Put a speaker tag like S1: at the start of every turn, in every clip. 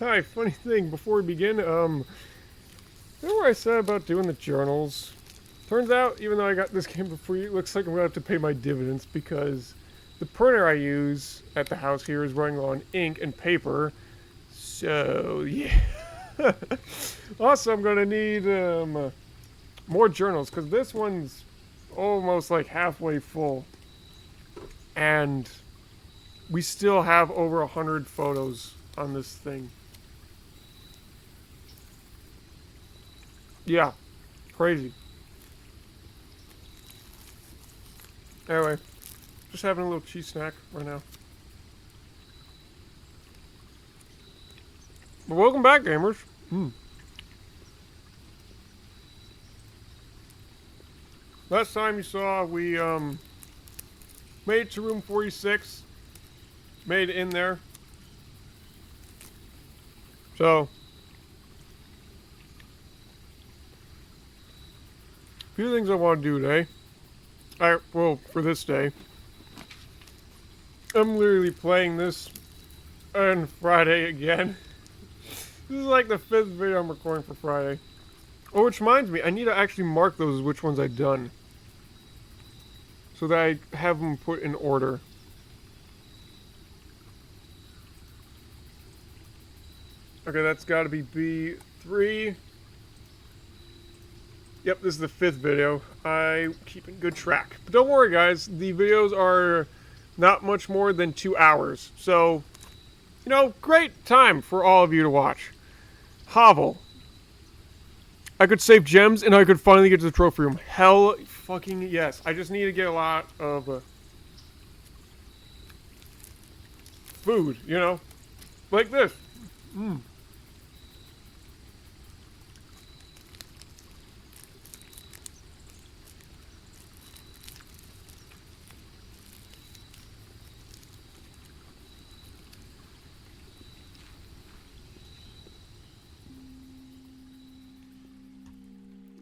S1: Hi, funny thing, before we begin, remember what I said about doing the journals? Turns out, even though I got this game for free, it looks like I'm gonna have to pay my dividends because the printer I use at the house here is running low on ink and paper. So, yeah. Also, I'm gonna need more journals because this one's almost like halfway full. And we still have over 100 photos on this thing. Yeah, crazy. Anyway, just having a little cheese snack right now. But welcome back, gamers. Last time you saw, we made it to room 46. Made it in there. So, a few things I want to do today. Well, for this day. I'm literally playing this on Friday again. This is like the 5th video I'm recording for Friday. Oh, which reminds me, I need to actually mark those as which ones I've done. So that I have them put in order. Okay, that's got to be B3. Yep, this is the 5th video. I keep in good track. But don't worry, guys. The videos are not much more than 2 hours. So, you know, great time for all of you to watch. Hovel. I could save gems and I could finally get to the trophy room. Hell fucking yes. I just need to get a lot of food, you know? Like this.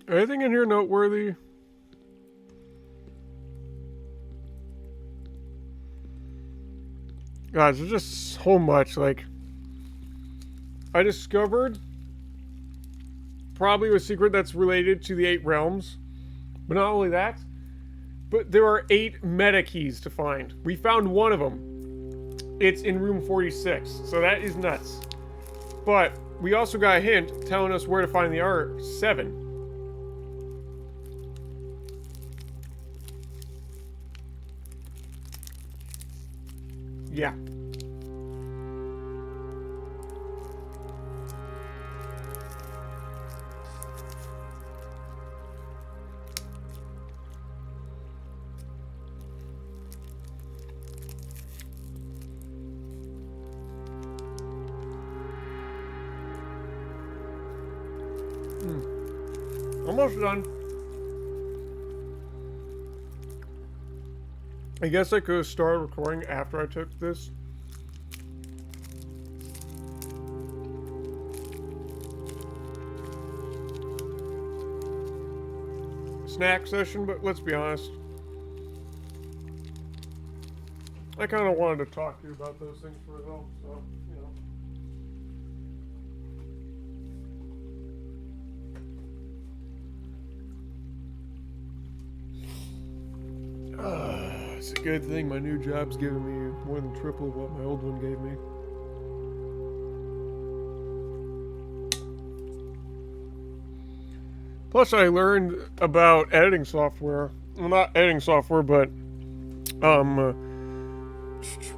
S1: Anything in here noteworthy? Guys, there's just so much. Like, I discovered probably a secret that's related to the 8 realms. But not only that, but there are 8 meta keys to find. We found one of them. It's in room 46. So that is nuts. But we also got a hint telling us where to find the other 7. Yeah. Almost done. I guess I could have started recording after I took this. Snack session, but let's be honest. I kind of wanted to talk to you about those things for as well, so, you know. It's a good thing my new job's giving me more than triple what my old one gave me. Plus, I learned about editing software. Well, not editing software, but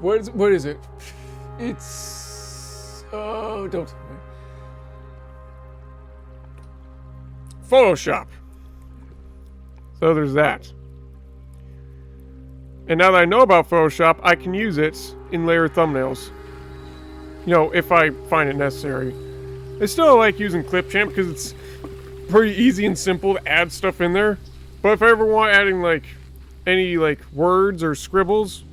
S1: what is it? It's don't tell me. Photoshop. So there's that. And now that I know about Photoshop, I can use it in layer thumbnails. You know, if I find it necessary. I still like using Clipchamp because it's pretty easy and simple to add stuff in there. But if I ever want adding like any like words or scribbles,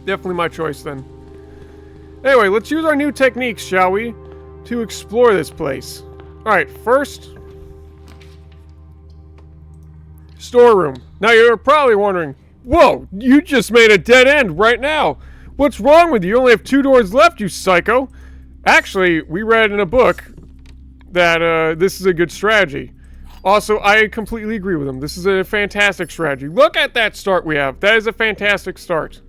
S1: definitely my choice then. Anyway, let's use our new techniques, shall we, to explore this place. Alright, first, storeroom. Now you're probably wondering, whoa, you just made a dead end right now. What's wrong with you? You only have 2 doors left, you psycho. Actually, we read in a book that this is a good strategy. Also, I completely agree with him. This is a fantastic strategy. Look at that start we have. That is a fantastic start.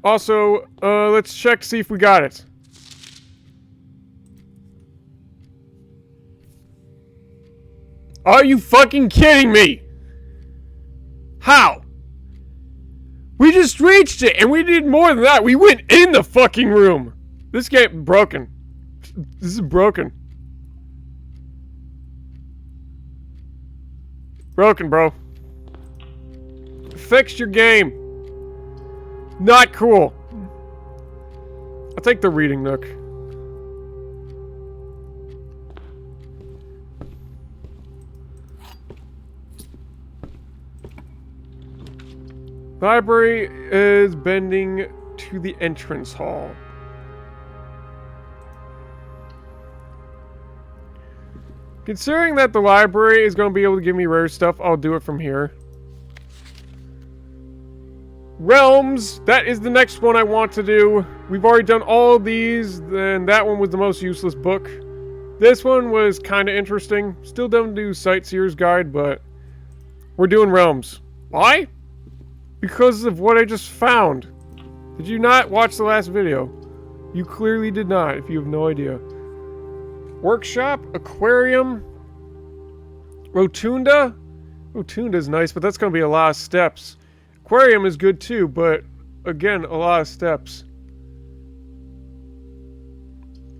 S1: Also, let's check to see if we got it. Are you fucking kidding me? How? We just reached it, and we did more than that. We went in the fucking room. This game broken. This is broken. Broken, bro. Fix your game. Not cool. I'll take the reading nook. Library is bending to the entrance hall. Considering that the library is going to be able to give me rare stuff, I'll do it from here. Realms, that is the next one I want to do. We've already done all of these, and that one was the most useless book. This one was kind of interesting. Still don't do Sightseer's Guide, but we're doing Realms. Why? Because of what I just found. Did you not watch the last video? You clearly did not, if you have no idea. Workshop, aquarium, rotunda. Rotunda is nice, but that's going to be a lot of steps. Aquarium is good too, but again, a lot of steps.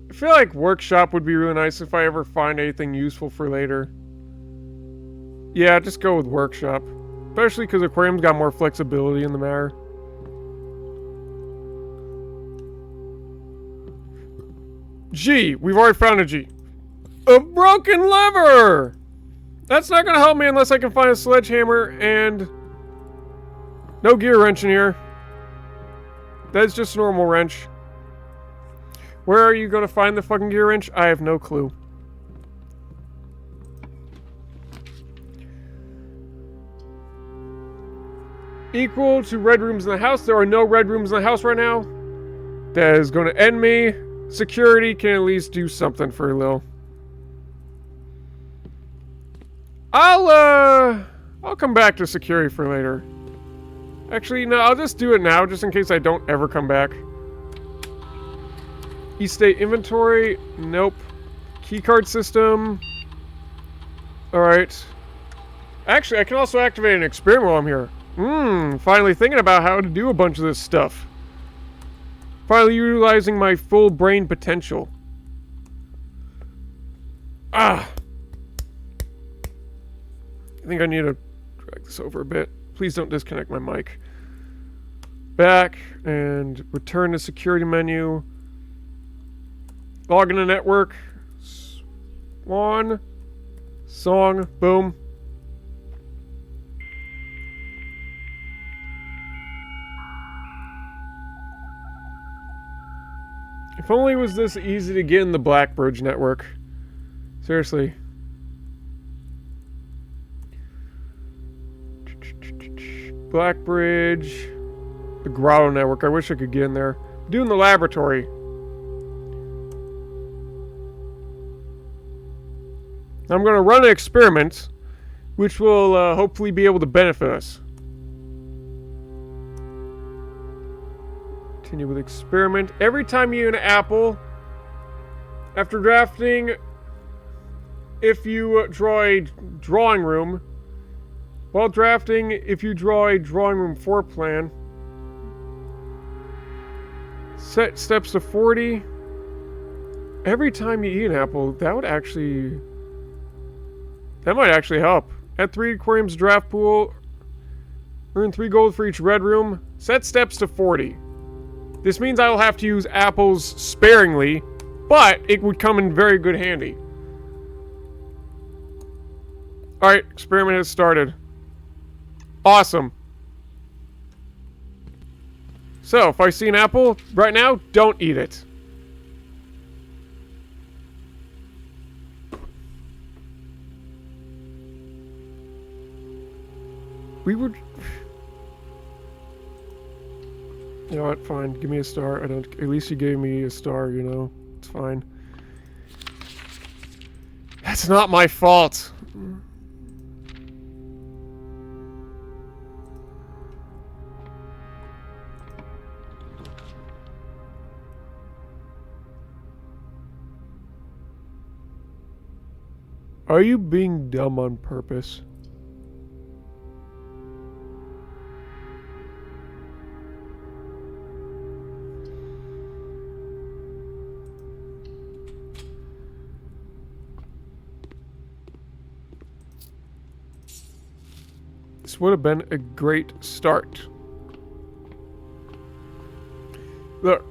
S1: I feel like workshop would be really nice if I ever find anything useful for later. Yeah, just go with workshop. Especially because aquarium's got more flexibility in the matter. G. We've already found a G. A broken lever! That's not going to help me unless I can find a sledgehammer and... no gear wrench in here. That's just a normal wrench. Where are you going to find the fucking gear wrench? I have no clue. Equal to red rooms in the house. There are no red rooms in the house right now. That is going to end me. Security can at least do something for a little. I'll come back to security for later. Actually, no, I'll just do it now, just in case I don't ever come back. Estate inventory. Nope. Keycard system. Alright. Actually, I can also activate an experiment while I'm here. Finally thinking about how to do a bunch of this stuff. Finally utilizing my full brain potential. I think I need to drag this over a bit. Please don't disconnect my mic. Back and return to security menu. Log into network. Swan. Song. Boom. If only it was this easy to get in the Blackbridge network. Seriously. Blackbridge. The Grotto network. I wish I could get in there. Doing the laboratory. I'm going to run an experiment, which will hopefully be able to benefit us. Continue with experiment. Every time you eat an apple, after drafting, if you draw a drawing room, while drafting, if you draw a drawing room floor plan, set steps to 40. Every time you eat an apple, that might actually help. Add 3 aquariums draft pool. Earn 3 gold for each red room. Set steps to 40. This means I will have to use apples sparingly, but it would come in very good handy. Alright, experiment has started. Awesome. So, if I see an apple right now, don't eat it. We would... You know what? Fine. Give me a star. I don't... At least you gave me a star, you know? It's fine. That's not my fault. Are you being dumb on purpose? This would have been a great start. Look.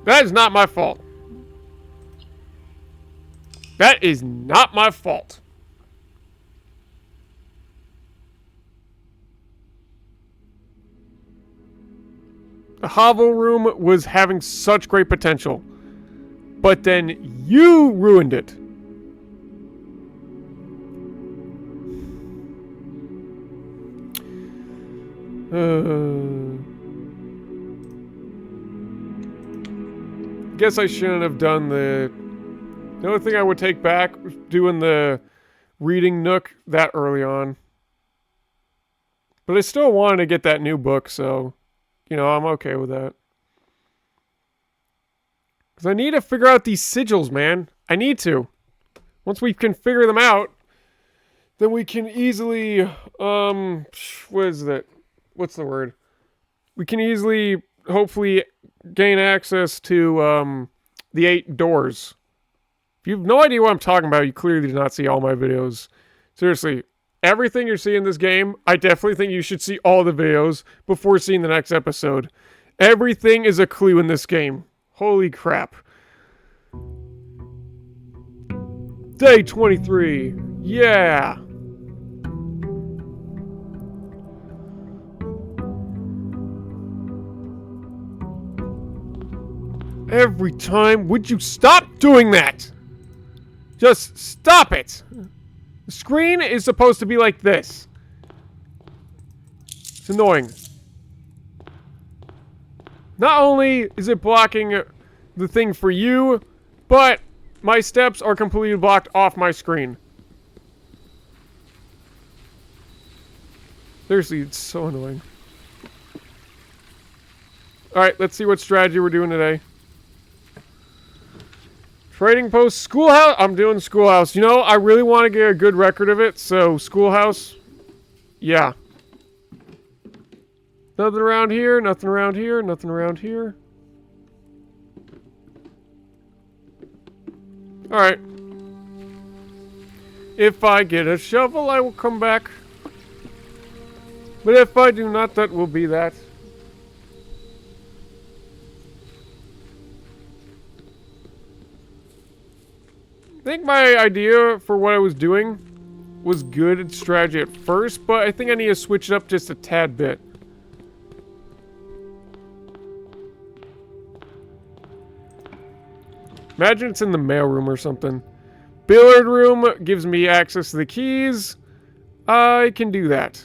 S1: That is not my fault. That is not my fault. The hovel room was having such great potential. But then you ruined it. Guess I shouldn't have done the only thing I would take back was doing the reading Nook that early on. But I still wanted to get that new book, so, you know, I'm okay with that. Because I need to figure out these sigils, man. I need to. Once we can figure them out, then we can easily, what is that? What's the word? We can easily, hopefully, gain access to, the 8 doors. If you have no idea what I'm talking about, you clearly did not see all my videos. Seriously, everything you're seeing in this game, I definitely think you should see all the videos before seeing the next episode. Everything is a clue in this game. Holy crap. Day 23. Yeah. Every time, would you stop doing that? Just stop it! The screen is supposed to be like this. It's annoying. Not only is it blocking the thing for you, but my steps are completely blocked off my screen. Seriously, it's so annoying. Alright, let's see what strategy we're doing today. Trading post, schoolhouse. I'm doing schoolhouse. You know, I really want to get a good record of it, so schoolhouse. Yeah. Nothing around here, nothing around here, nothing around here. Alright. If I get a shovel, I will come back. But if I do not, that will be that. I think my idea for what I was doing was good strategy at first, but I think I need to switch it up just a tad bit. Imagine it's in the mailroom or something. Billiard room gives me access to the keys. I can do that.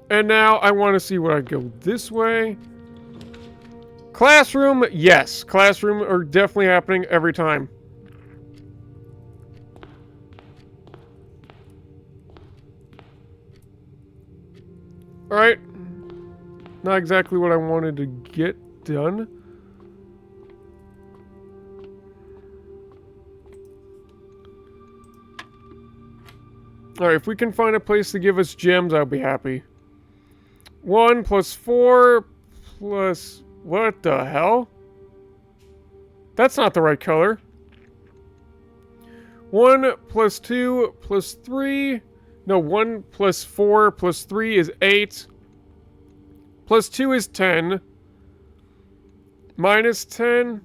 S1: And now I want to see what I go this way. Classroom, yes. Classroom are definitely happening every time. Alright. Not exactly what I wanted to get done. Alright, if we can find a place to give us gems, I'll be happy. 1 plus 4 plus... What the hell? That's not the right color. 1 plus 2 plus 3. No, 1 plus 4 plus 3 is 8. Plus 2 is 10. Minus 10.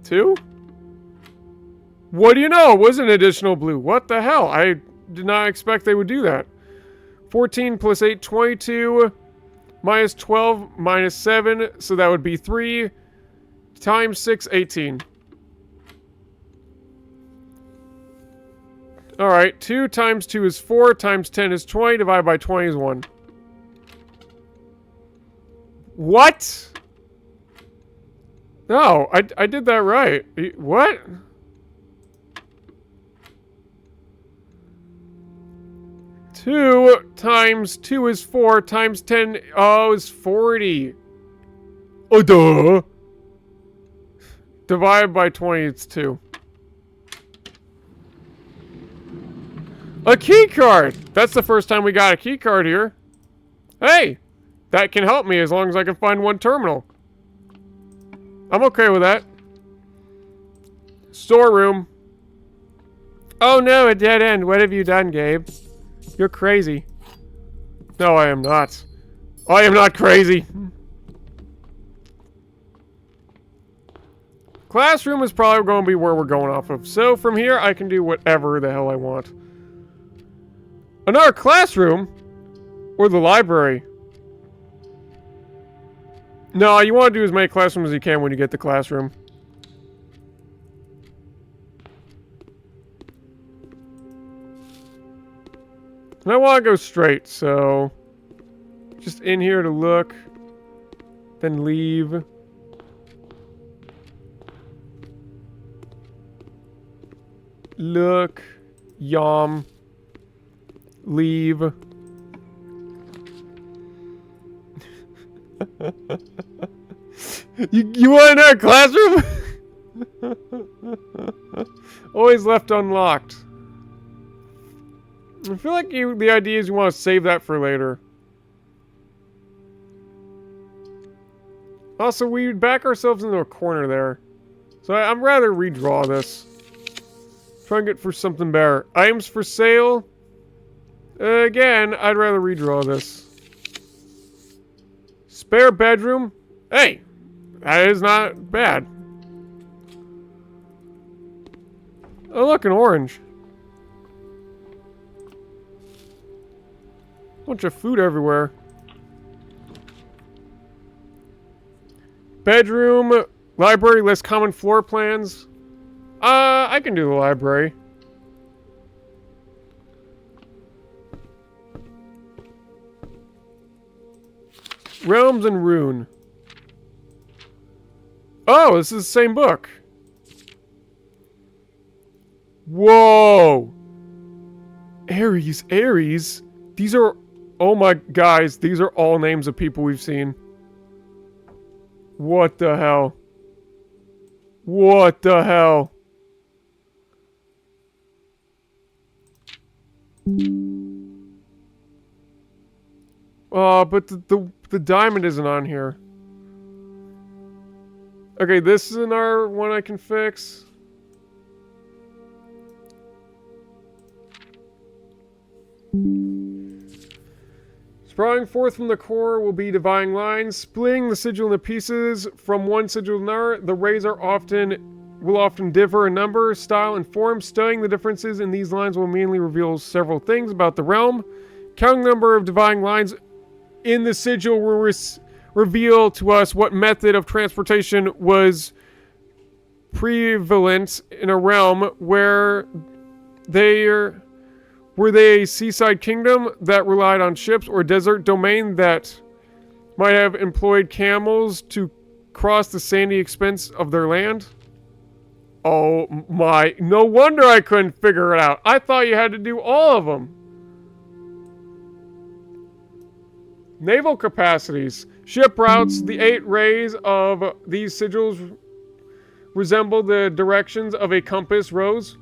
S1: 2? What do you know? It was an additional blue. What the hell? I did not expect they would do that. 14 plus 8, 22. Minus 12, minus 7, so that would be 3. Times 6, 18. Alright, 2 times 2 is 4, times 10 is 20, divided by 20 is 1. What? No, I did that right. What? Two times 2 is 4 times 10 is 40. Oh, duh. Divided by 20, it's 2. A key card! That's the first time we got a key card here. Hey! That can help me as long as I can find one terminal. I'm okay with that. Storeroom. Oh no, a dead end. What have you done, Gabe? You're crazy. No, I am not. I am not crazy. Classroom is probably going to be where we're going off of. So from here, I can do whatever the hell I want. Another classroom? Or the library? No, you want to do as many classrooms as you can when you get the classroom. And I want to go straight, so... just in here to look. Then leave. Look. Yum. Leave. You want in our classroom? Always left unlocked. I feel like the idea is you want to save that for later. Also, we back ourselves into a corner there. So I'm rather redraw this. Try and get for something better. Items for sale. Again, I'd rather redraw this. Spare bedroom. Hey, that is not bad. Oh, look, an orange. Bunch of food everywhere. Bedroom. Library lists common floor plans. I can do the library. Realms and Rune. Oh, this is the same book. Whoa! Ares, Ares. These are... oh my... guys, these are all names of people we've seen. What the hell? What the hell? But the diamond isn't on here. Okay, this isn't our one I can fix. Sprawling forth from the core will be dividing lines, splitting the sigil into pieces from one sigil to another. The rays will often differ in number, style, and form. Studying the differences in these lines will immediately reveal several things about the realm. Counting the number of dividing lines in the sigil will reveal to us what method of transportation was prevalent in a realm where were they a seaside kingdom that relied on ships, or a desert domain that might have employed camels to cross the sandy expanse of their land? Oh my, no wonder I couldn't figure it out. I thought you had to do all of them. Naval capacities. Ship routes. The 8 rays of these sigils resemble the directions of a compass. Roads,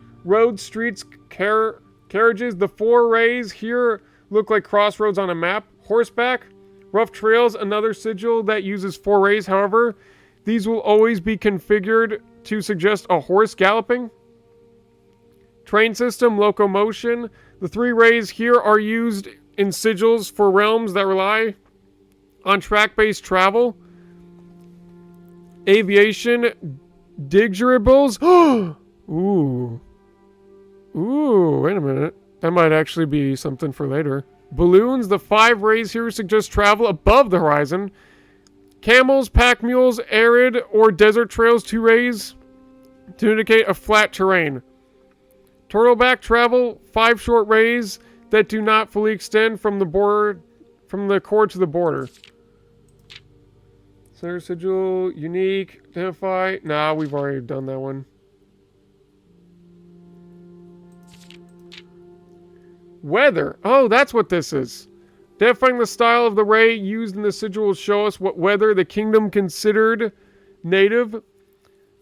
S1: streets, carriages. The 4 rays here look like crossroads on a map. Horseback. Rough trails. Another sigil that uses 4 rays. However, these will always be configured to suggest a horse galloping. Train system. Locomotion. The 3 rays here are used in sigils for realms that rely on track-based travel. Aviation. Dirigibles. Ooh. Ooh, wait a minute. That might actually be something for later. Balloons. The 5 rays here suggest travel above the horizon. Camels, pack mules, arid or desert trails. 2 rays to indicate a flat terrain. Turtleback travel. 5 short rays that do not fully extend from the core to the border. Center sigil, unique, identify. Nah, we've already done that one. Weather. Oh, that's what this is. Identifying the style of the ray used in the sigil will show us what weather the kingdom considered native.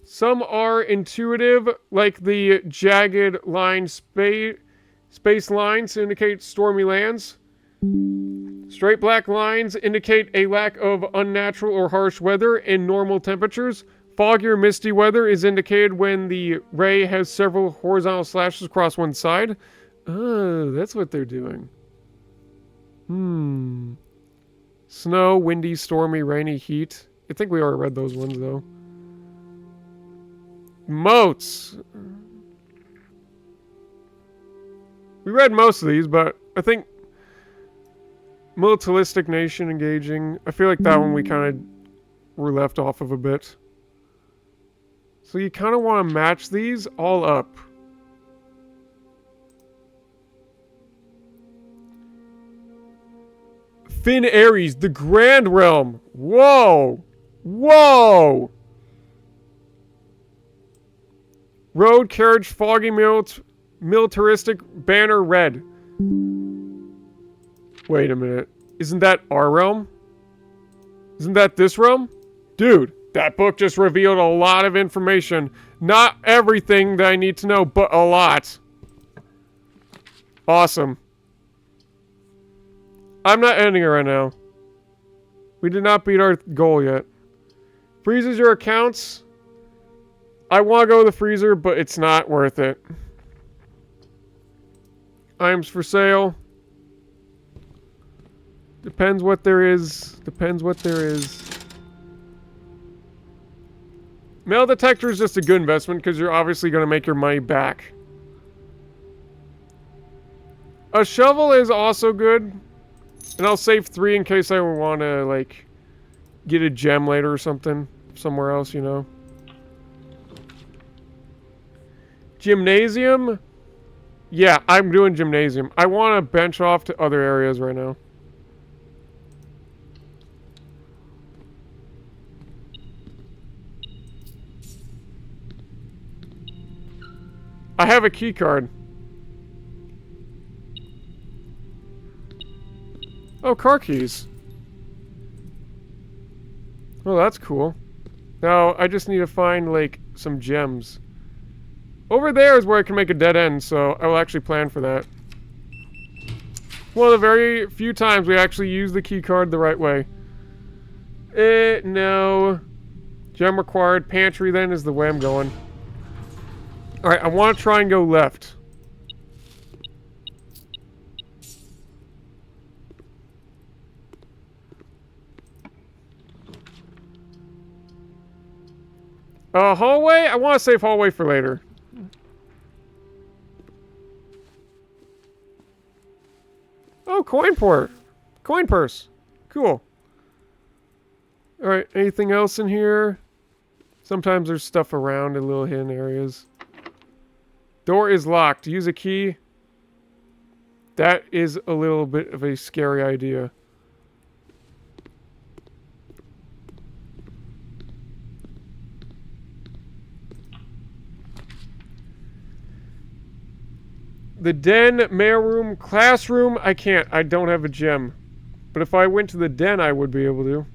S1: Some are intuitive, like the jagged line space lines to indicate stormy lands. Straight black lines indicate a lack of unnatural or harsh weather and normal temperatures. Foggy or misty weather is indicated when the ray has several horizontal slashes across one side. Oh, that's what they're doing. Snow, windy, stormy, rainy, heat. I think we already read those ones, though. Moats. We read most of these, but I think militaristic nation engaging. I feel like that one we kind of were left off of a bit. So you kind of want to match these all up. Finn Ares, the Grand Realm. Whoa! Whoa! Road, carriage, foggy, militaristic, banner, red. Wait a minute. Isn't that our realm? Isn't that this realm? Dude, that book just revealed a lot of information. Not everything that I need to know, but a lot. Awesome. I'm not ending it right now. We did not beat our goal yet. Freezes your accounts. I want to go with the freezer, but it's not worth it. Items for sale. Depends what there is. Depends what there is. Metal detector is just a good investment because you're obviously going to make your money back. A shovel is also good. And I'll save 3 in case I want to, like, get a gem later or something. Somewhere else, you know. Gymnasium? Yeah, I'm doing gymnasium. I want to bench off to other areas right now. I have a key card. Oh, car keys. Oh, that's cool. Now, I just need to find, like, some gems. Over there is where I can make a dead end, so I will actually plan for that. One of the very few times we actually use the key card the right way. No. Gem required. Pantry, then, is the way I'm going. Alright, I want to try and go left. Hallway? I want to save hallway for later. Oh, coin port. Coin purse. Cool. Alright, anything else in here? Sometimes there's stuff around in little hidden areas. Door is locked. Use a key. That is a little bit of a scary idea. The den, mailroom, classroom, I can't. I don't have a gem. But if I went to the den, I would be able to.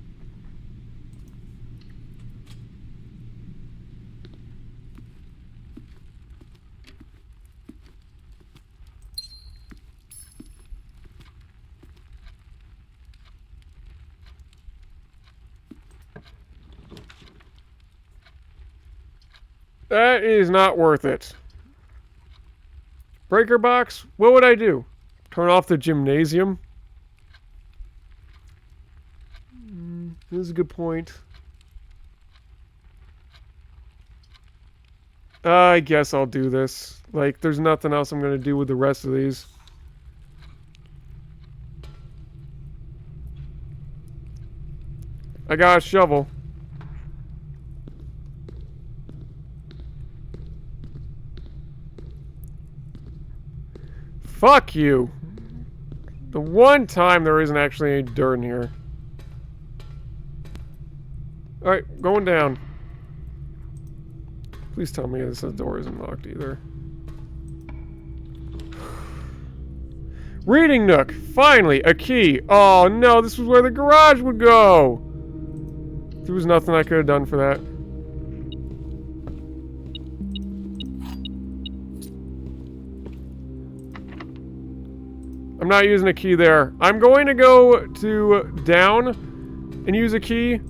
S1: That is not worth it. Breaker box? What would I do? Turn off the gymnasium? This is a good point. I guess I'll do this. Like, there's nothing else I'm going to do with the rest of these. I got a shovel. Fuck you. The one time there isn't actually any dirt in here. Alright, going down. Please tell me this door isn't locked either. Reading nook! Finally! A key! Oh no, this was where the garage would go! There was nothing I could have done for that. I'm not using a key there. I'm going to go to down and use a key.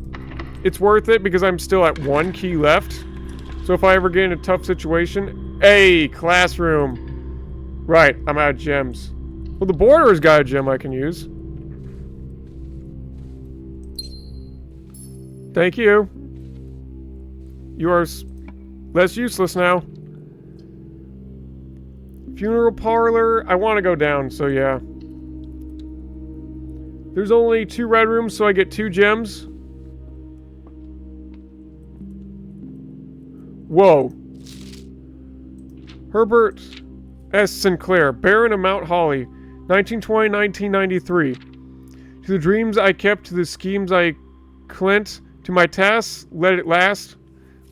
S1: It's worth it because I'm still at 1 key left. So if I ever get in a tough situation... Hey, classroom! Right, I'm out of gems. Well, the border's got a gem I can use. Thank you. You are less useless now. Funeral parlor. I want to go down, so yeah. There's only 2 red rooms, so I get 2 gems. Whoa. Herbert S. Sinclair, Baron of Mount Holly, 1920-1993. To the dreams I kept, to the schemes I clint, to my tasks, let it last,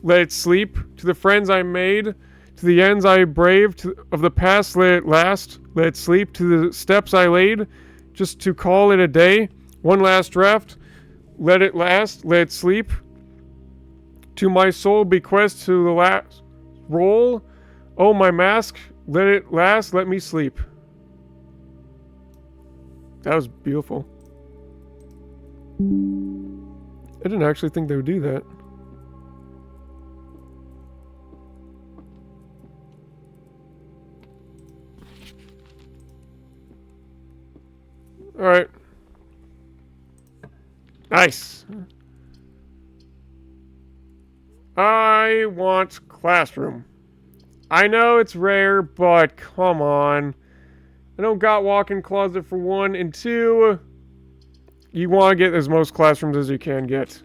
S1: let it sleep. To the friends I made, to the ends I braved, of the past, let it last, let it sleep. To the steps I laid, just to call it a day. One last draft, let it last, let it sleep. To my soul bequest, to the last roll. Oh, my mask, let it last, let me sleep. That was beautiful. I didn't actually think they would do that. Alright. Nice. I want classroom. I know it's rare, but come on. I don't got walk-in closet for 1, and 2, you want to get as most classrooms as you can get.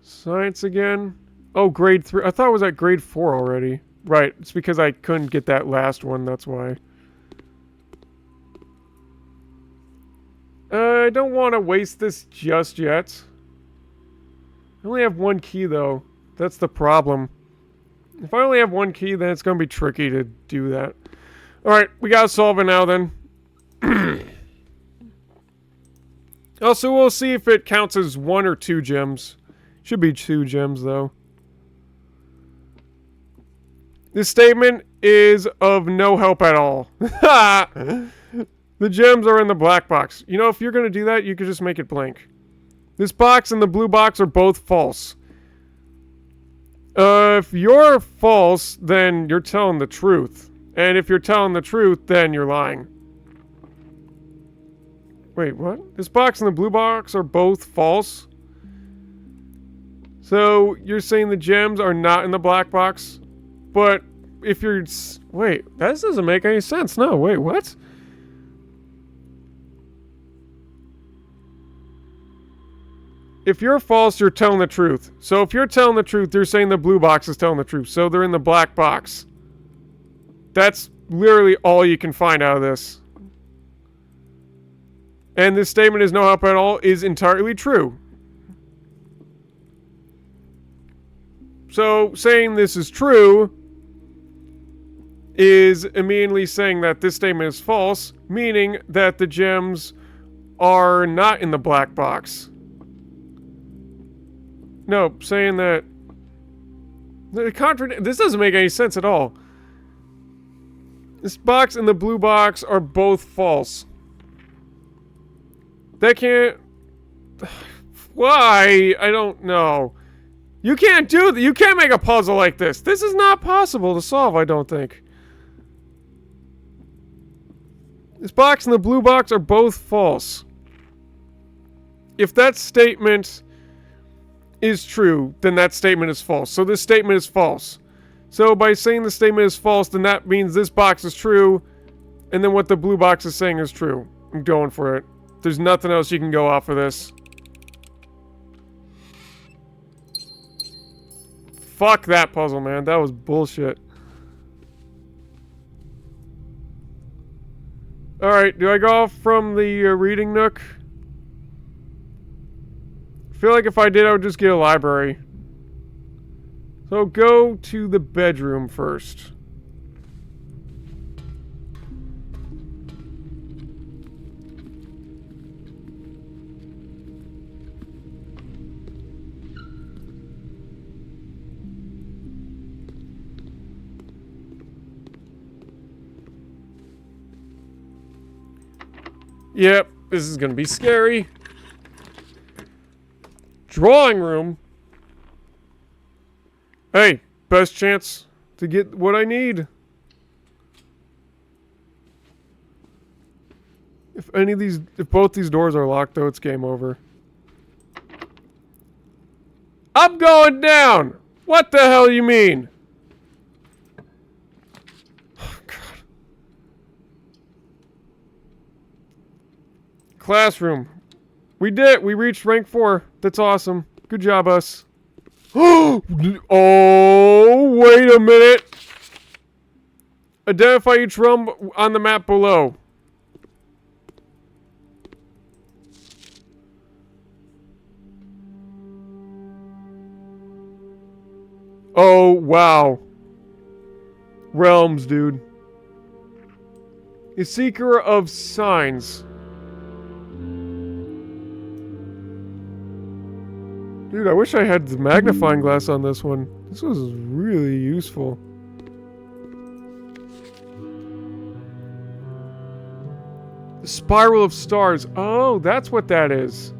S1: Science again? Oh, grade 3. I thought it was at grade 4 already. Right, it's because I couldn't get that last one, that's why. I don't want to waste this just yet. I only have 1 key, though. That's the problem. If I only have 1 key, then it's going to be tricky to do that. Alright, we gotta solve it now, then. Also, we'll see if it counts as 1 or 2 gems. Should be 2 gems, though. This statement is of no help at all. The gems are in the black box. You know, if you're going to do that, you could just make it blank. This box and the blue box are both false. If you're false, then you're telling the truth. And if you're telling the truth, then you're lying. Wait, what? This box and the blue box are both false? So, you're saying the gems are not in the black box? But, if you're... Wait, that doesn't make any sense. No, wait, what? If you're false, you're telling the truth. So if you're telling the truth, you're saying the blue box is telling the truth. So they're in the black box. That's literally all you can find out of this. And this statement is no help at all is entirely true. So saying this is true is immediately saying that this statement is false, meaning that the gems are not in the black box. No, saying that... This doesn't make any sense at all. This box and the blue box are both false. That can't... Why? I don't know. You can't do that. You can't make a puzzle like this. This is not possible to solve, I don't think. This box and the blue box are both false. If that statement is true, then that statement is false. So this statement is false. So by saying the statement is false, then that means this box is true, and then what the blue box is saying is true. I'm going for it. There's nothing else you can go off of this. Fuck that puzzle, man. That was bullshit. Alright, do I go off from the reading nook? I feel like if I did, I would just get a library. So go to the bedroom first. Yep, this is gonna be scary. Drawing room. Hey, best chance to get what I need. If both these doors are locked, though, it's game over. I'm going down! What the hell you mean? Oh, God. Classroom. We did it. We reached rank 4. That's awesome. Good job, us. Oh, wait a minute. Identify each realm on the map below. Oh, wow. Realms, dude. A seeker of signs. Dude, I wish I had the magnifying glass on this one. This was really useful. The Spiral of Stars. Oh, that's what that is.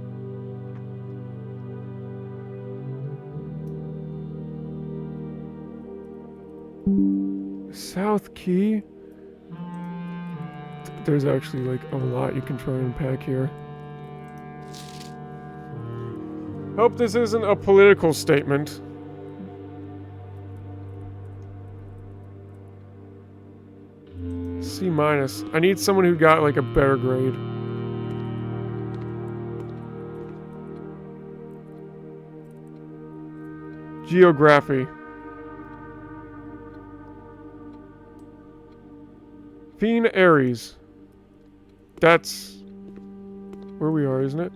S1: South Key. There's actually like a lot you can try and unpack here. Hope this isn't a political statement. C-. I need someone who got like a better grade. Geography. Fiend Ares. That's where we are, isn't it?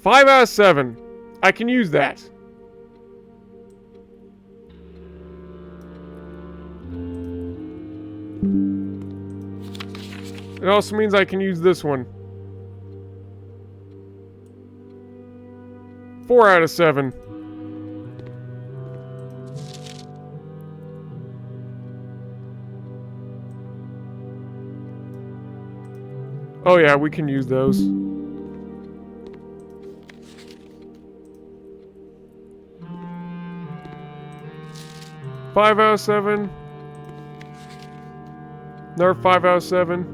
S1: 5 out of 7. I can use that. It also means I can use this one. 4 out of 7. Oh yeah, we can use those. Five out of 7. Another 5 out of 7.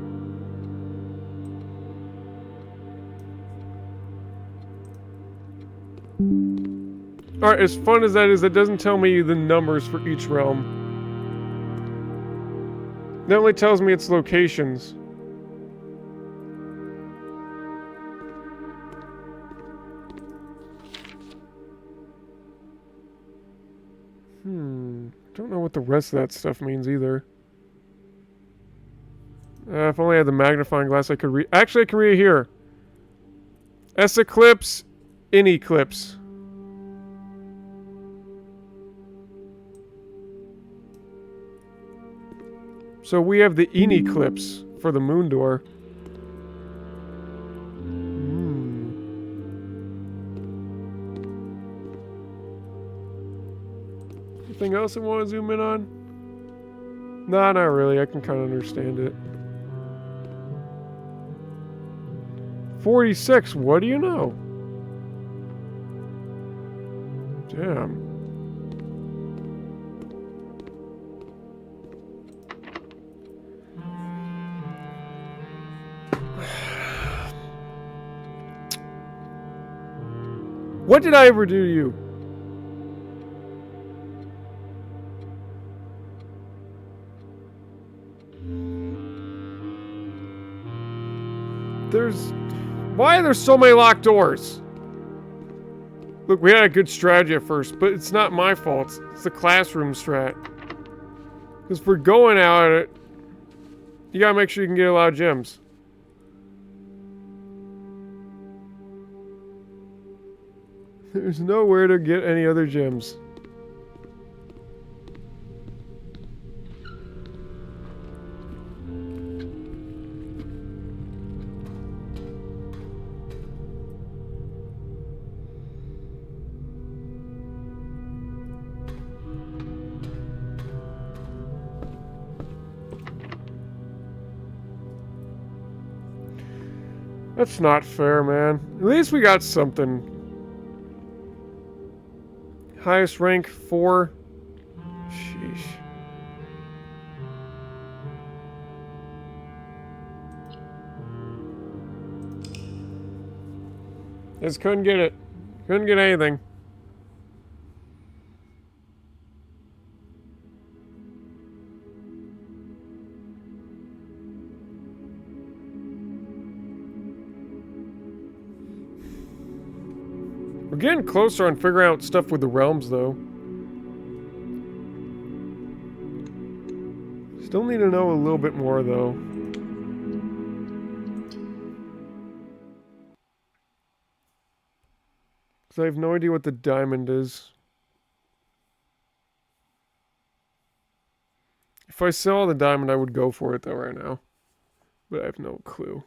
S1: Alright, as fun as that is, it doesn't tell me the numbers for each realm. It only tells me its locations. Don't know what the rest of that stuff means either. If only I had the magnifying glass, I could read. Actually, I can read it here. S eclipse, in eclipse. So we have the in eclipse for the moon door. Anything else I want to zoom in on? Nah, not really. I can kind of understand it. 46. What do you know? Damn. What did I ever do to you? Why are there so many locked doors? Look, we had a good strategy at first, but it's not my fault. It's the classroom strat. Because if we're going out at it... You gotta make sure you can get a lot of gems. There's nowhere to get any other gems. That's not fair, man. At least we got something. Highest rank 4. Sheesh. Just couldn't get it. Couldn't get anything. We're getting closer on figuring out stuff with the realms, though. Still need to know a little bit more, though. Because I have no idea what the diamond is. If I sell the diamond, I would go for it, though, right now. But I have no clue.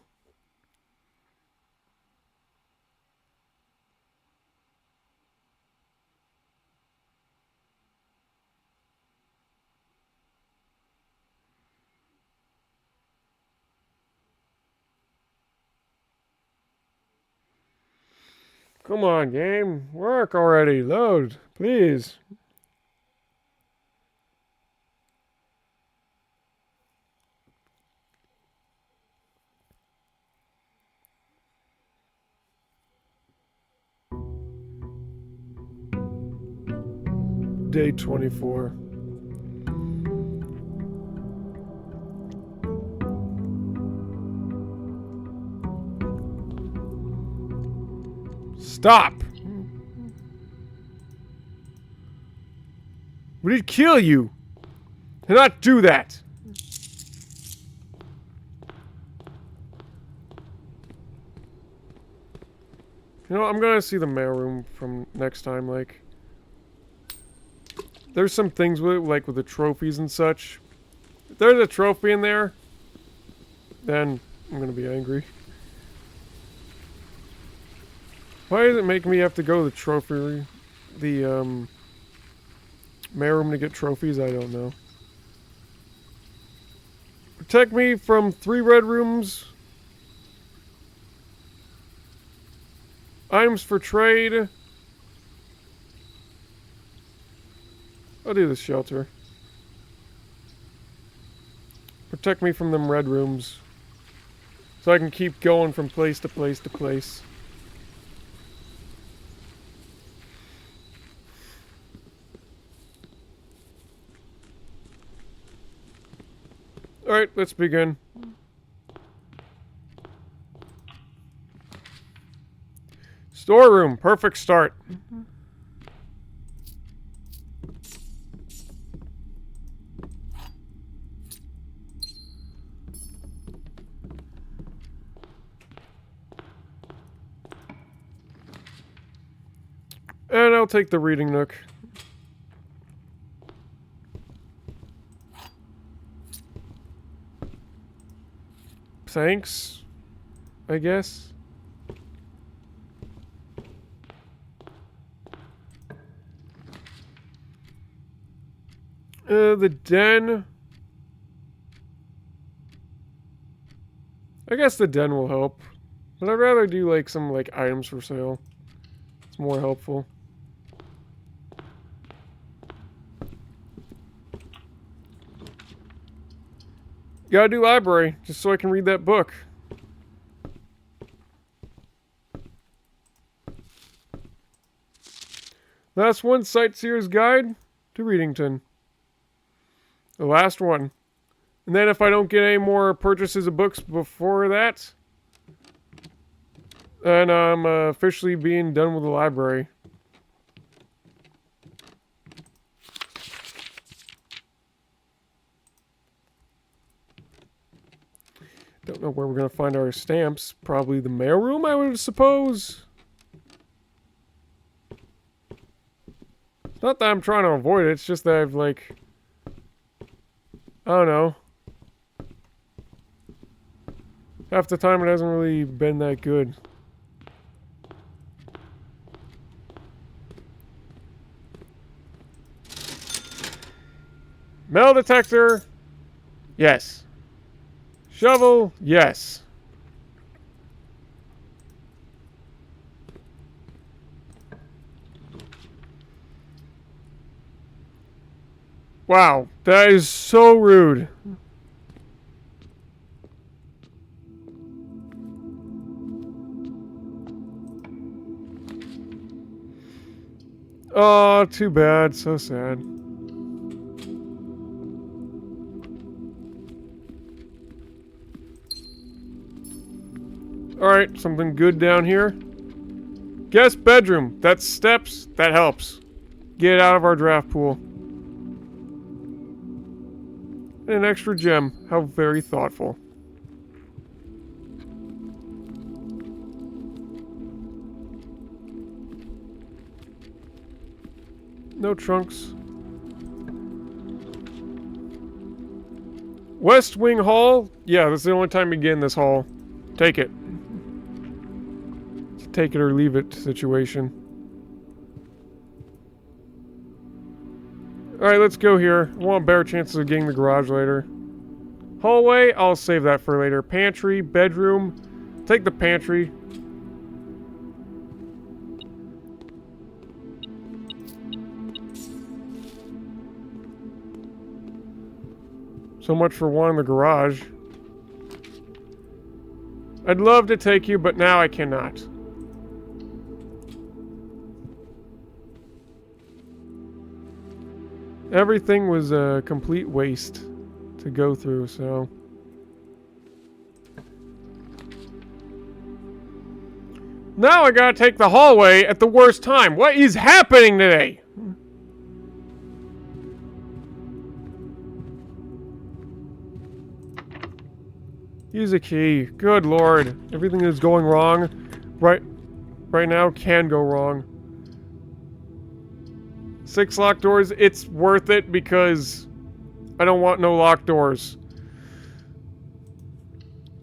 S1: Come on, game. Work already. Load, please. Day 24. Stop! We did kill you! Do not do that! You know, I'm gonna see the mail room from next time, like... There's some things with it, like with the trophies and such. If there's a trophy in there, then I'm gonna be angry. Why does it make me have to go to the trophy, the, mail room to get trophies? I don't know. Protect me from 3 red rooms. Items for trade. I'll do the shelter. Protect me from them red rooms. So I can keep going from place to place to place. Alright, let's begin. Storeroom, perfect start. And I'll take the reading nook. Thanks, I guess. The den. I guess the den will help. But I'd rather do like some like items for sale. It's more helpful. Gotta do library, just so I can read that book. Last one, Sightseer's Guide to Readington. The last one. And then if I don't get any more purchases of books before that, then I'm officially being done with the library. Don't know where we're gonna find our stamps. Probably the mailroom, I would suppose. It's not that I'm trying to avoid it, it's just that I've, like... I don't know. Half the time it hasn't really been that good. Metal detector. Yes. Shovel. Yes. Wow. That is so rude. Oh, too bad. So sad. Alright, something good down here. Guest bedroom. That's steps. That helps. Get it out of our draft pool. And an extra gem. How very thoughtful. No trunks. West Wing Hall? Yeah, that's the only time you get in this hall. Take it. It's a take it or leave it situation. Alright, let's go here. I want better chances of getting the garage later. Hallway, I'll save that for later. Pantry, bedroom. Take the pantry. So much for wanting the garage. I'd love to take you, but now I cannot. Everything was a complete waste to go through, so... Now I gotta take the hallway at the worst time. What is happening today? Use a key. Good lord. Everything is going wrong. Right now can go wrong. 6 locked doors. It's worth it because I don't want no locked doors.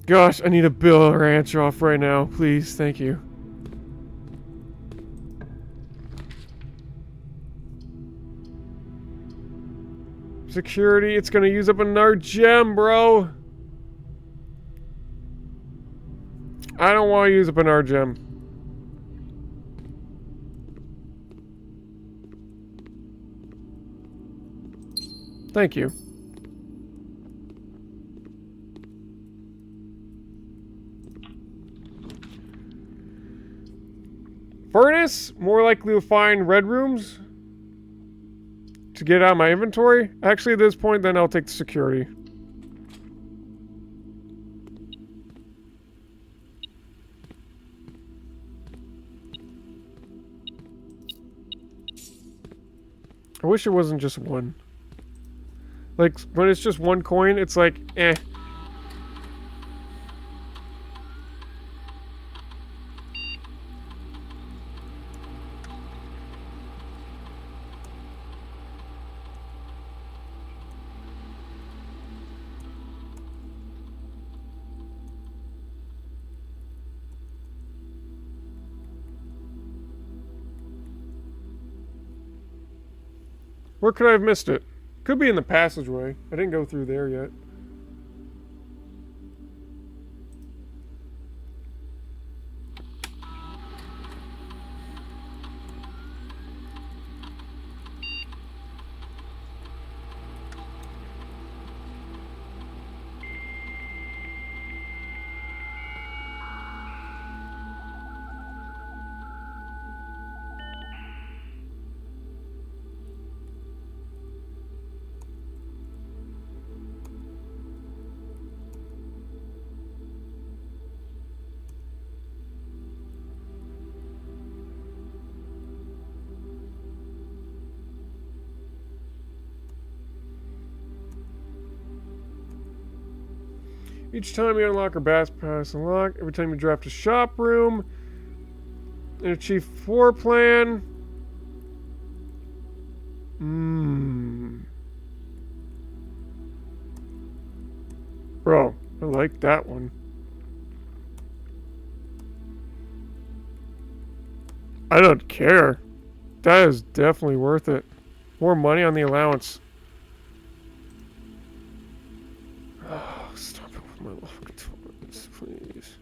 S1: Gosh, I need a Bill Ranch off right now. Please, thank you. Security. It's gonna use up another gem, bro. I don't want to use up another gem. Thank you. Furnace? More likely to find red rooms to get out of my inventory. Actually, at this point, then I'll take the security. I wish it wasn't just one. Like, when it's just one coin, it's like, eh. Where could I have missed it? Could be in the passageway. I didn't go through there yet. Each time you unlock or pass unlock, every time you draft a shop room, and achieve floor plan. Bro, I like that one. I don't care. That is definitely worth it. More money on the allowance. Oh, stop it with my locked toilets, please.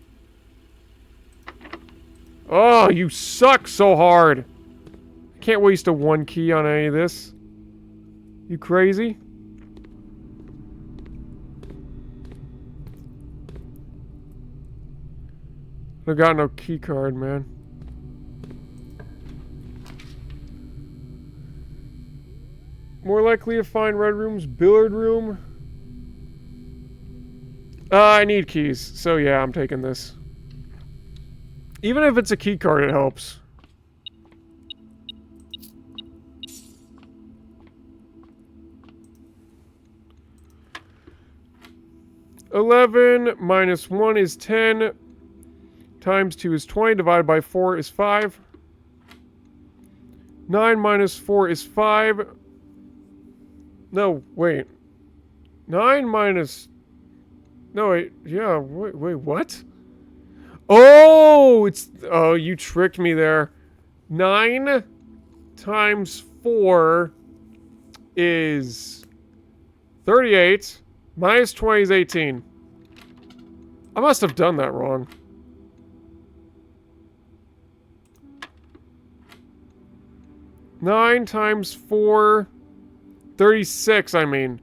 S1: Oh, you suck so hard. I can't waste a 1 key on any of this. You crazy? I got no key card, man. More likely to find red rooms, billiard room. I need keys, so yeah, I'm taking this. Even if it's a key card, it helps. -1 is 10. Times 2 is 20. Divided by 4 is 5. 9 minus 4 is 5. No, wait. 9 minus... No, wait. Yeah, wait, what? Oh, it's... Oh, you tricked me there. 9 times 4 is 38. Minus 20 is 18. I must have done that wrong. Nine times 4... 36, I mean.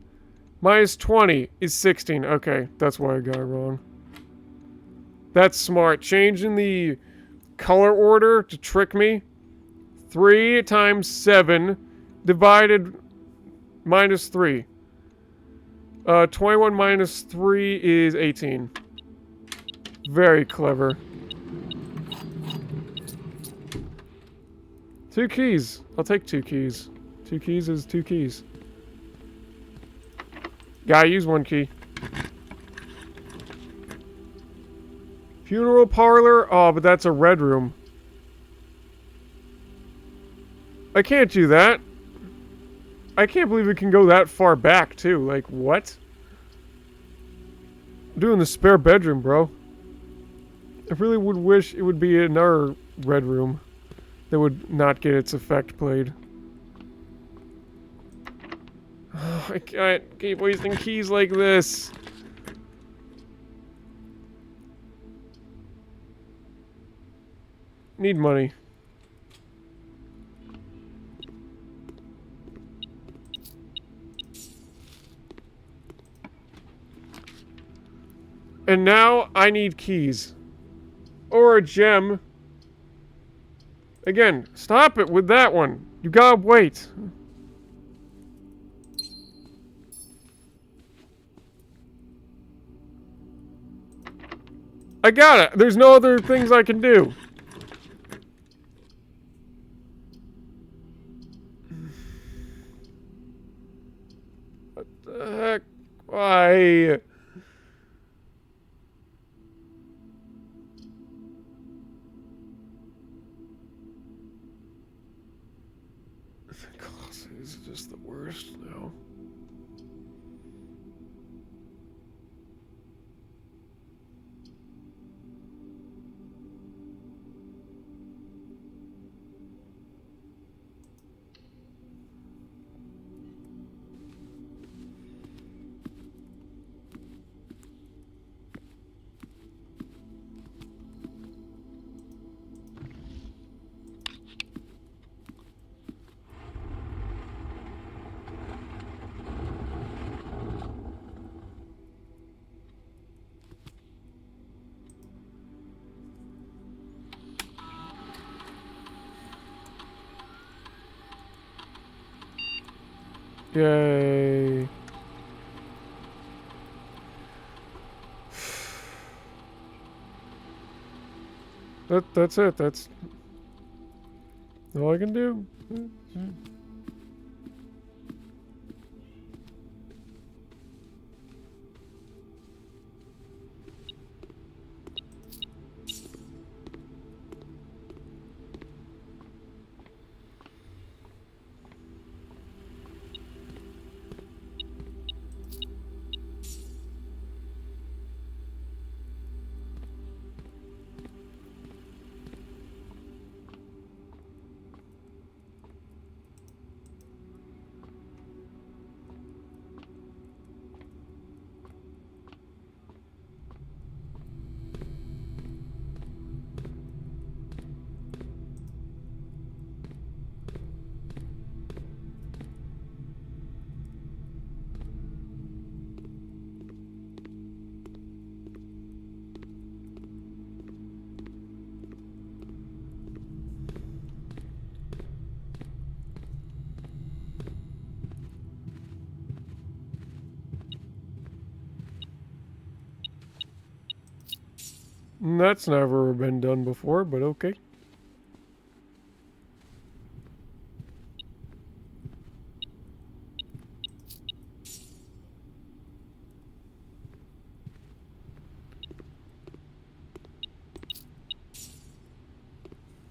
S1: Minus 20 is 16. Okay, that's why I got it wrong. That's smart. Changing the color order to trick me. 3 times 7 divided minus 3. 21 minus 3 is 18. Very clever. 2 keys. I'll take 2 keys. 2 keys is 2 keys. Gotta use 1 key. Funeral parlor? Oh, but that's a red room. I can't do that. I can't believe it can go that far back, too. Like, what? I'm doing the spare bedroom, bro. I really would wish it would be another red room that would not get its effect played. Oh, I can't keep wasting keys like this. Need money. And now I need keys. Or a gem. Again, stop it with that one. You gotta wait. I got it. There's no other things I can do. What the heck? Why? The closet is just the worst now. Yay. That's it. That's all I can do. That's never been done before, but okay.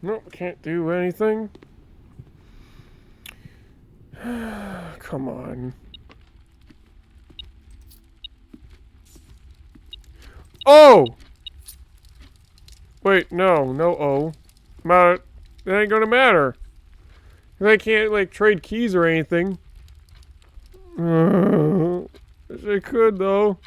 S1: Nope, can't do anything. Come on. Oh! Wait, no, no O. It ain't gonna matter. I can't, like, trade keys or anything. Wish I could, though.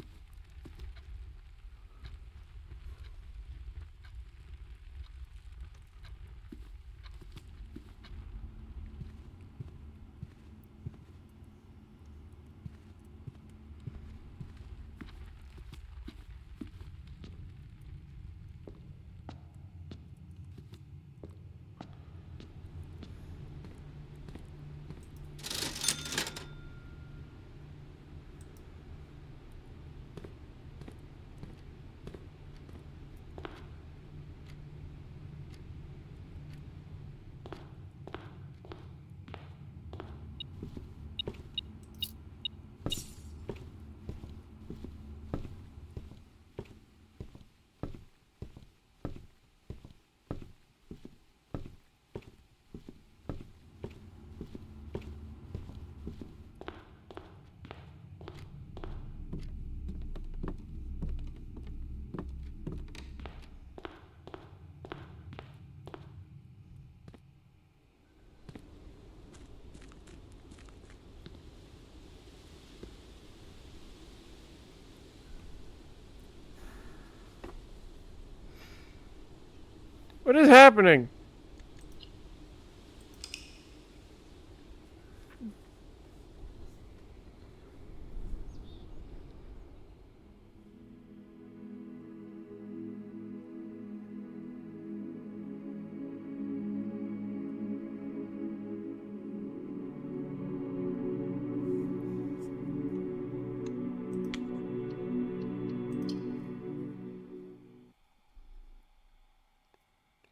S1: What is happening?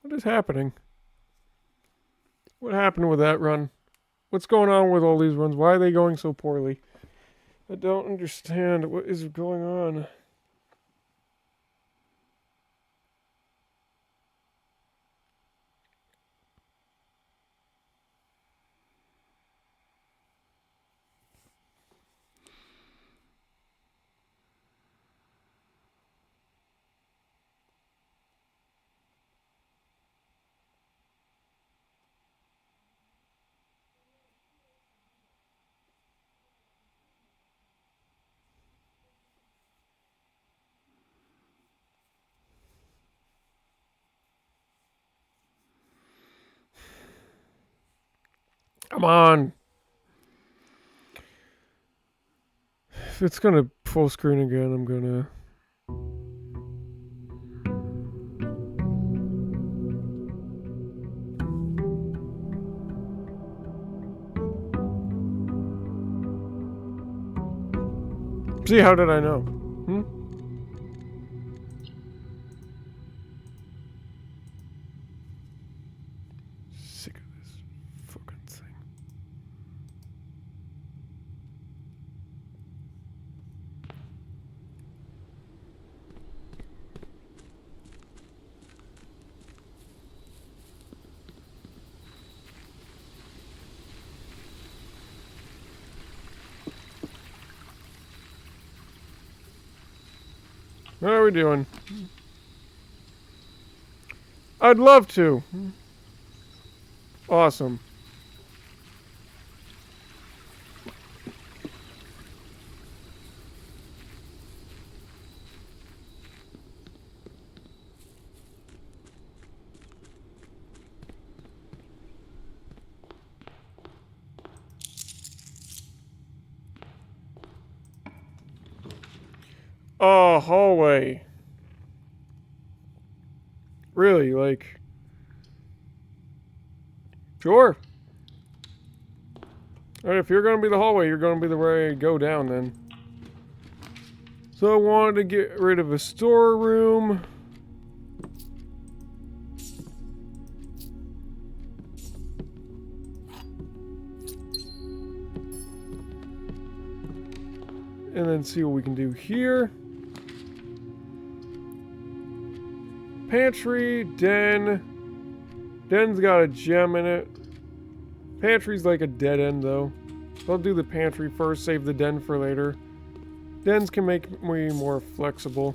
S1: What is happening? What happened with that run? What's going on with all these runs? Why are they going so poorly? I don't understand. What is going on? Come on. If it's gonna full screen again, I'm gonna... See, how did I know? Hmm? Sick of this fucking thing. What are we doing? I'd love to. Awesome. Oh, hallway. Really, like... Sure. Alright, if you're gonna be the hallway, you're gonna be the way I go down then. So I wanted to get rid of a storeroom. And then see what we can do here. Pantry, den. Den's got a gem in it. Pantry's like a dead end though. I'll do the pantry first, save the den for later. Dens can make me more flexible.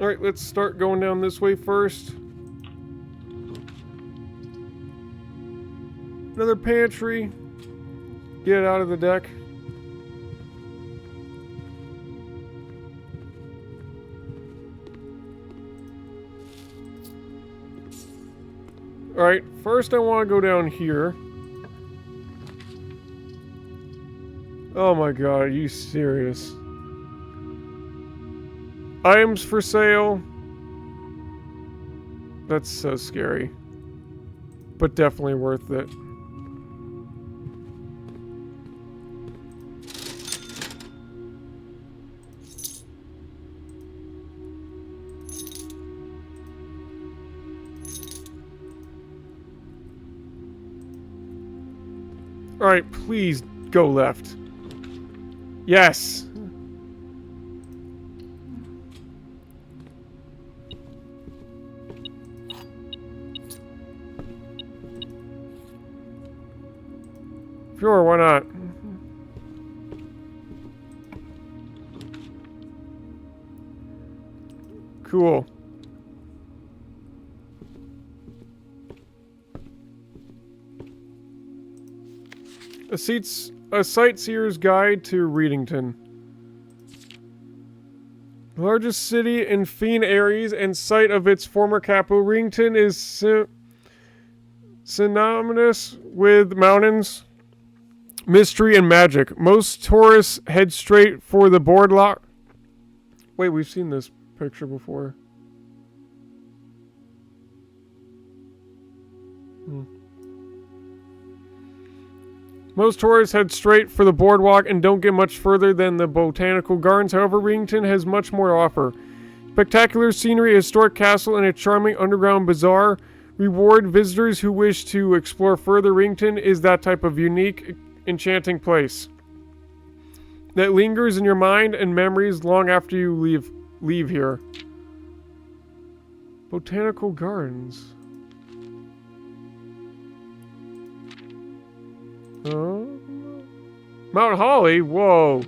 S1: Alright, let's start going down this way first. Another pantry. Get out of the deck. Alright, first I want to go down here. Oh my god, are you serious? Items for sale. That's so scary. But definitely worth it. Alright, please go left. Yes! Sure, why not? Cool. A sightseer's guide to Readington. The largest city in Fiend Ares and site of its former capital, Readington is synonymous with mountains, mystery, and magic. Most tourists head straight for the boardwalk. Wait, we've seen this picture before. Most tourists head straight for the boardwalk and don't get much further than the botanical gardens. However, Readington has much more to offer. Spectacular scenery, a historic castle, and a charming underground bazaar reward visitors who wish to explore further. Readington is that type of unique, enchanting place that lingers in your mind and memories long after you leave here. Botanical gardens. Mount Holly? Whoa.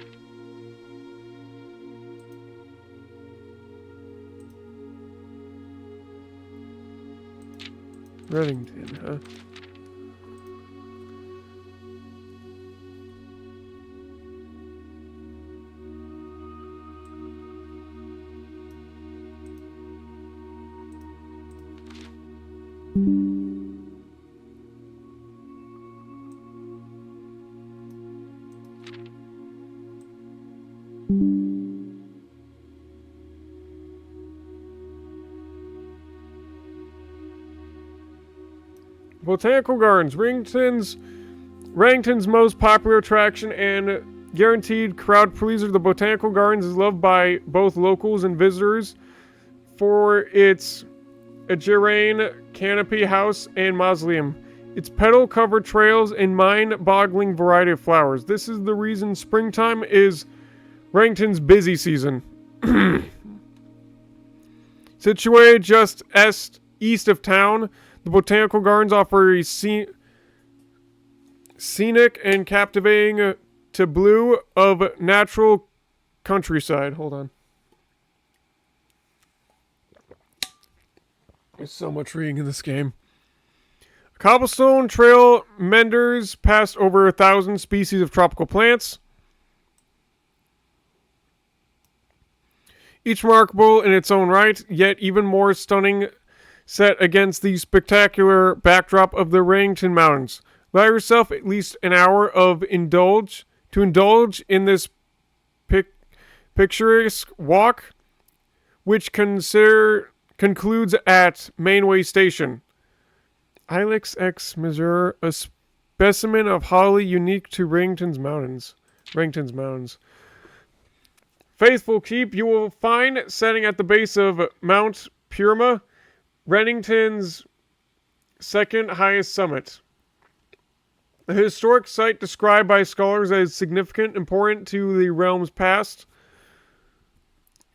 S1: Readington, huh? Botanical Gardens, Readington's most popular attraction and guaranteed crowd pleaser. The Botanical Gardens is loved by both locals and visitors for its Aegirine canopy house and mausoleum, its petal-covered trails, and mind-boggling variety of flowers. This is the reason springtime is Readington's busy season. Situated just east of town, the Botanical Gardens offer a scenic and captivating tableau of natural countryside. Hold on. There's so much reading in this game. A cobblestone trail meanders past over 1,000 species of tropical plants, each remarkable in its own right, yet even more stunning set against the spectacular backdrop of the Readington Mountains. Allow yourself at least an hour of indulge in this picturesque walk, which concludes at Mainway Station. Ilex X Missouri, a specimen of holly unique to Readington's Mountains. Faithful Keep, you will find setting at the base of Mount Purma, Readington's second highest summit. A historic site described by scholars as significant, important to the realm's past.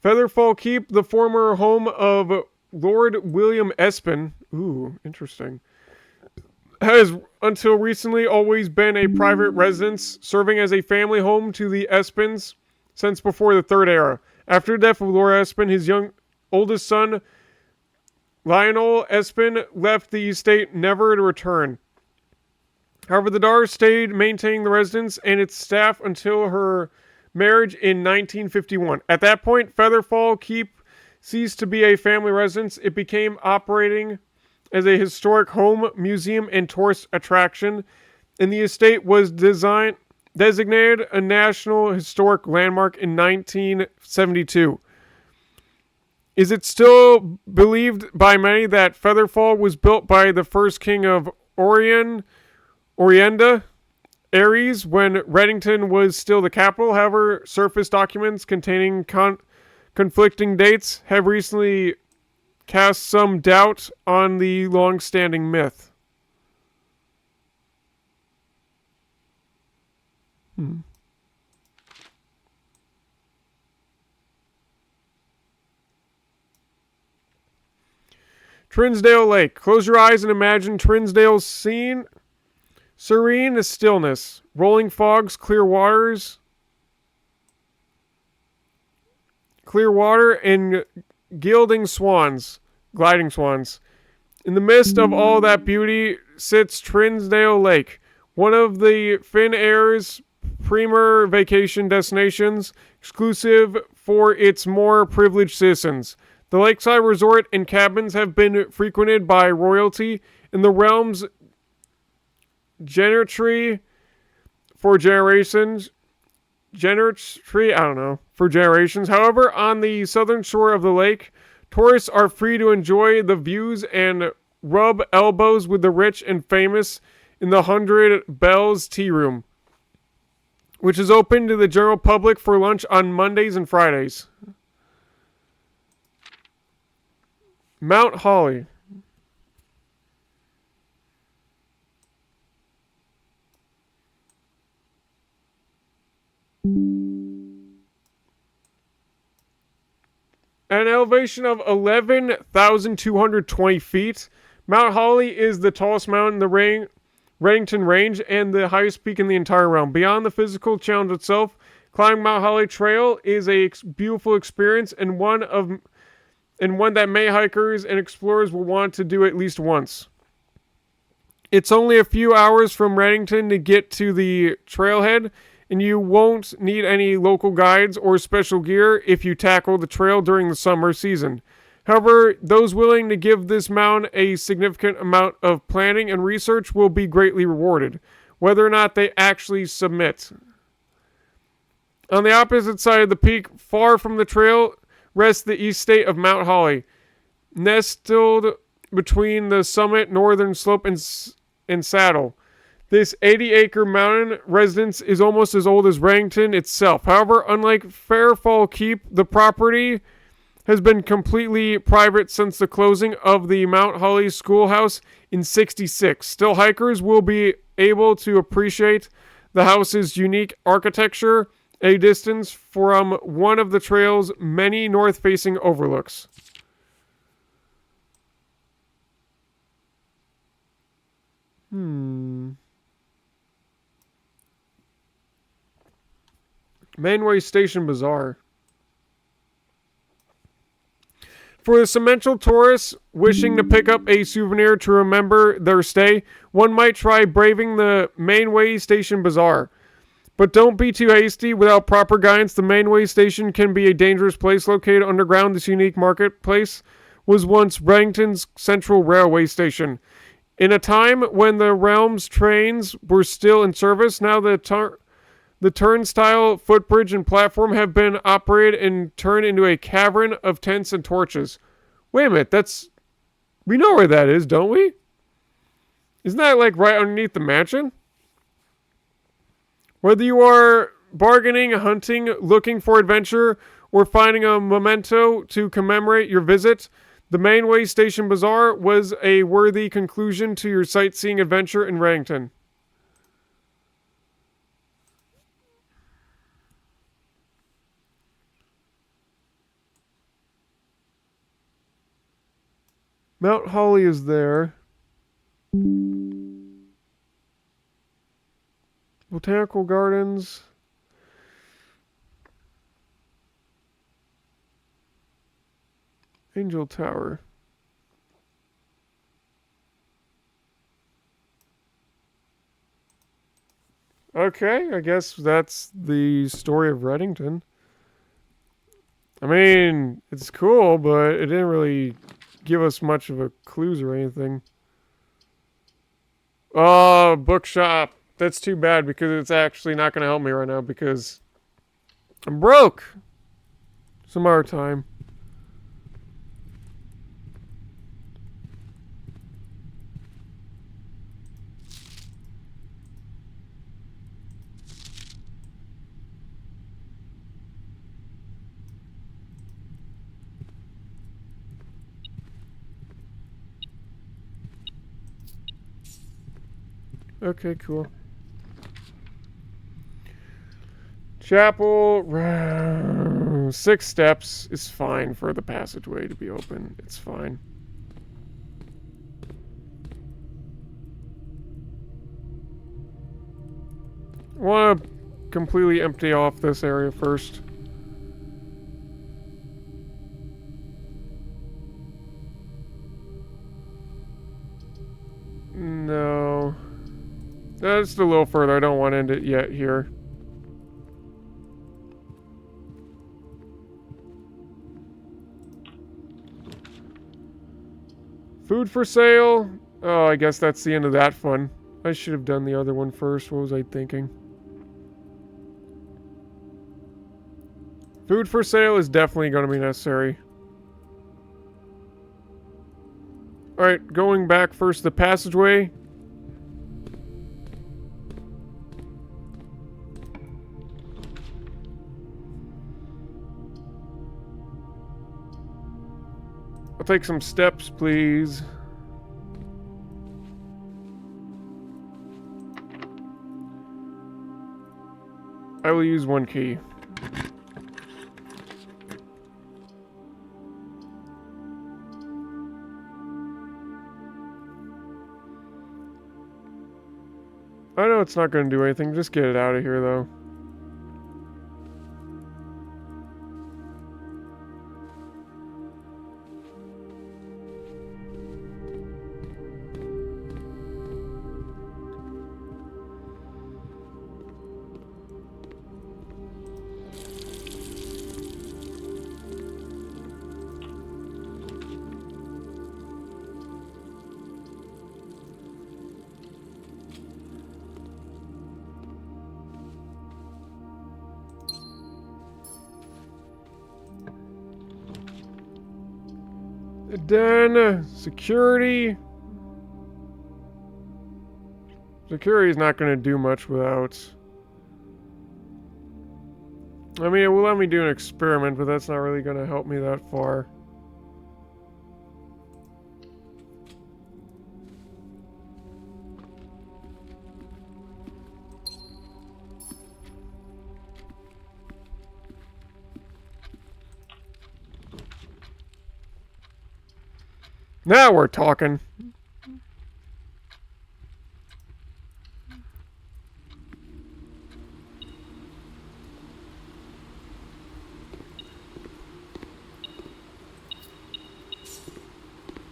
S1: Featherfall Keep, the former home of Lord William Espin, ooh, interesting, has until recently always been a private residence, serving as a family home to the Espins since before the Third Era. After the death of Lord Espin, his oldest son, Lionel Espin, left the estate never to return. However, the daughter stayed maintaining the residence and its staff until her marriage in 1951. At that point, Featherfall Keep ceased to be a family residence. It became operating as a historic home, museum, and tourist attraction, and the estate was designated a National Historic Landmark in 1972. Is it still believed by many that Featherfall was built by the first king of Orienda, Ares, when Reddington was still the capital? However, surface documents containing conflicting dates have recently cast some doubt on the long-standing myth. Trinsdale Lake. Close your eyes and imagine Trinsdale's scene. Serene stillness. Rolling fogs, clear water, and gliding swans. In the midst of all that beauty sits Trinsdale Lake, one of the Finnair's premier vacation destinations, exclusive for its more privileged citizens. The lakeside resort and cabins have been frequented by royalty in the realm's gentry for generations. For generations. However, on the southern shore of the lake, tourists are free to enjoy the views and rub elbows with the rich and famous in the 100 Bells Tea Room, which is open to the general public for lunch on Mondays and Fridays. Mount Holly. At an elevation of 11,220 feet, Mount Holly is the tallest mountain in the Reddington Range and the highest peak in the entire realm. Beyond the physical challenge itself, climbing Mount Holly Trail is a beautiful experience and one that many hikers and explorers will want to do at least once. It's only a few hours from Reddington to get to the trailhead, and you won't need any local guides or special gear if you tackle the trail during the summer season. However, those willing to give this mountain a significant amount of planning and research will be greatly rewarded, whether or not they actually submit. On the opposite side of the peak, far from the trail, rests the estate of Mount Holly, nestled between the summit, northern slope, and saddle. This 80-acre mountain residence is almost as old as Reddington itself. However, unlike Featherfall Keep, the property has been completely private since the closing of the Mount Holly Schoolhouse in '66. Still, hikers will be able to appreciate the house's unique architecture at a distance from one of the trail's many north-facing overlooks. Manway Station Bazaar. For the Cemental tourists wishing to pick up a souvenir to remember their stay, one might try braving the Manway Station Bazaar. But don't be too hasty. Without proper guidance, the Manway Station can be a dangerous place located underground. This unique marketplace was once Reddington's central railway station. In a time when the realm's trains were still in service, now the turnstile, footbridge, and platform have been operated and turned into a cavern of tents and torches. Wait a minute, we know where that is, don't we? Isn't that like right underneath the mansion? Whether you are bargaining, hunting, looking for adventure, or finding a memento to commemorate your visit, the Manway Station Bazaar was a worthy conclusion to your sightseeing adventure in Reddington. Mount Holly is there. Botanical Gardens. Angel Tower. Okay, I guess that's the story of Reddington. I mean, it's cool, but it didn't really give us much of a clues or anything. Oh, bookshop. That's too bad because it's actually not going to help me right now because I'm broke. Some other time. Okay, cool. Chapel, 6 steps is fine for the passageway to be open. It's fine. I want to completely empty off this area first. No. That's a little further. I don't want to end it yet here. Food for sale. Oh, I guess that's the end of that fun. I should have done the other one first. What was I thinking? Food for sale is definitely going to be necessary. Alright, going back first the passageway. I'll take some steps, please. I will use 1 key. I know it's not going to do anything. Just get it out of here, though. Den, security. Security is not going to do much without... I mean, it will let me do an experiment, but that's not really going to help me that far. Now we're talking.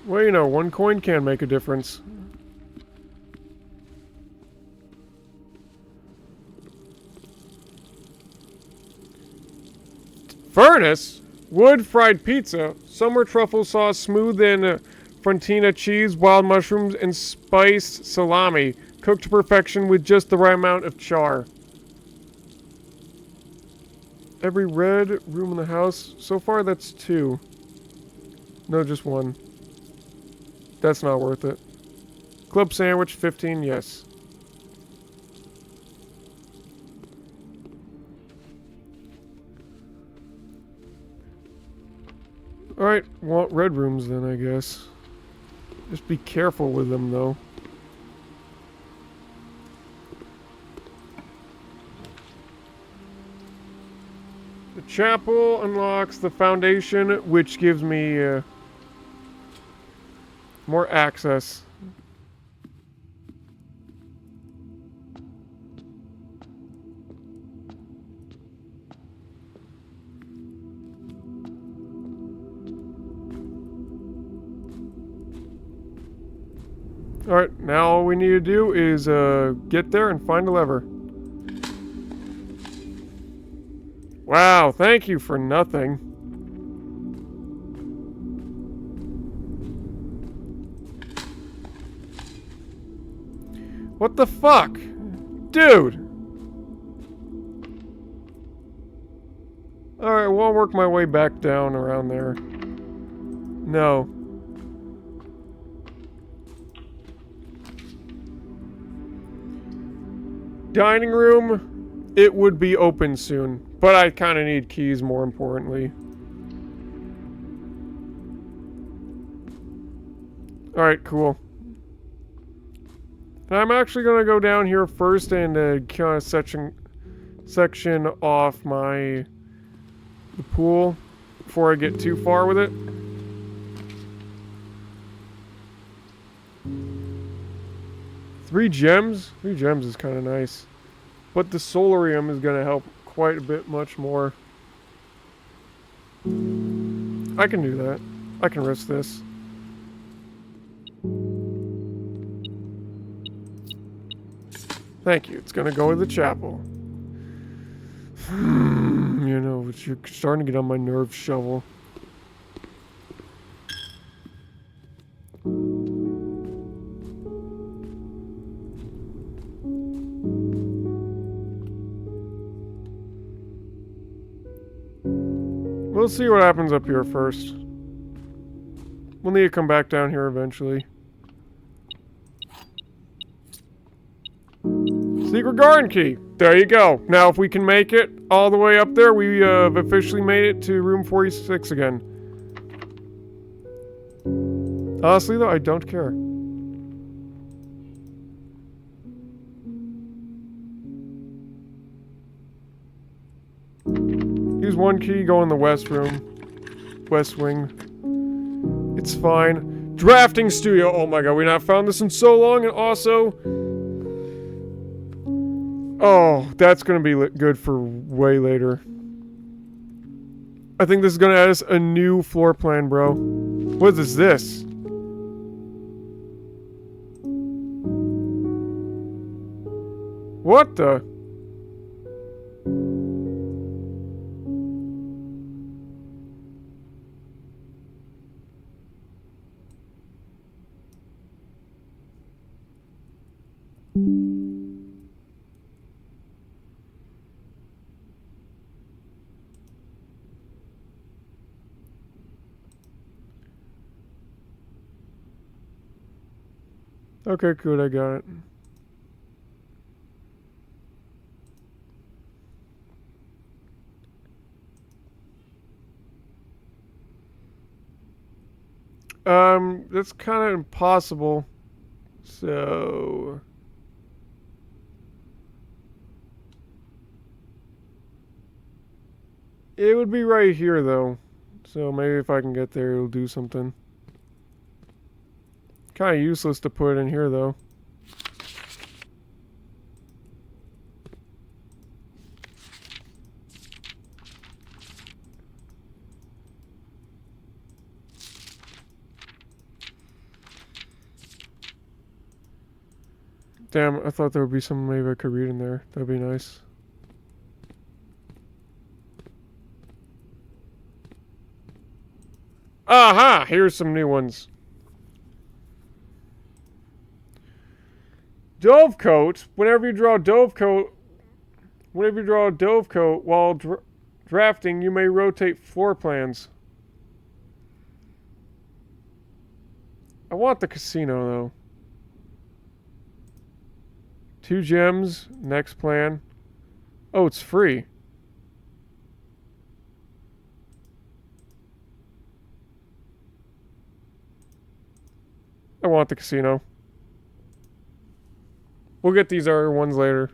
S1: Well, you know, 1 coin can make a difference. Furnace? Wood fried pizza, summer truffle sauce, smooth in Frontina cheese, wild mushrooms, and spiced salami, cooked to perfection with just the right amount of char. Every red room in the house. So far, that's 2. No, just 1. That's not worth it. Club sandwich, 15, yes. Alright, want red rooms then, I guess. Just be careful with them, though. The chapel unlocks the foundation, which gives me More access. Alright, now all we need to do is get there and find a lever. Wow, thank you for nothing. What the fuck? Dude! Alright, well, I'll work my way back down around there. No. Dining room, it would be open soon. But I kind of need keys, more importantly. Alright, cool. I'm actually going to go down here first and kind of section off the pool before I get too far with it. Three gems? 3 gems is kind of nice. But the solarium is going to help quite a bit much more. I can do that. I can risk this. Thank you. It's gonna go to the chapel. You know, you're starting to get on my nerves, shovel. We'll see what happens up here first. We'll need to come back down here eventually. Secret garden key. There you go. Now, if we can make it all the way up there, we have officially made it to room 46 again. Honestly, though, I don't care. Use one key, go in the west room. West wing. It's fine. Drafting studio. Oh my god, we not found this in so long, and also... Oh, that's gonna be good for way later. I think this is gonna add us a new floor plan, bro. What is this? What the? Okay, good, I got it. That's kind of impossible. So... It would be right here, though. So maybe if I can get there, it'll do something. Kind of useless to put in here, though. Damn, I thought there would be something maybe I could read in there. That'd be nice. Aha! Here's some new ones. Dovecote. Whenever you draw a dovecote while drafting, you may rotate floor plans. I want the casino, though. 2 gems. Next plan. Oh, it's free. I want the casino. We'll get these other ones later.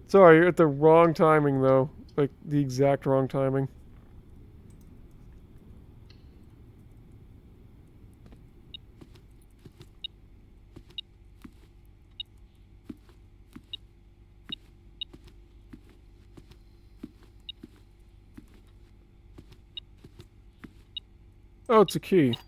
S1: Sorry, you're at the wrong timing, though. Like, the exact wrong timing. Oh, it's a key.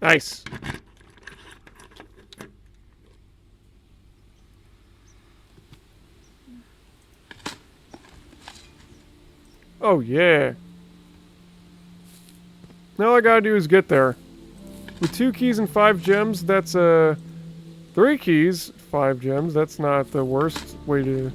S1: Nice. Oh, yeah. Now all I gotta do is get there. With 2 keys and 5 gems, that's 3 keys, 5 gems. That's not the worst way to...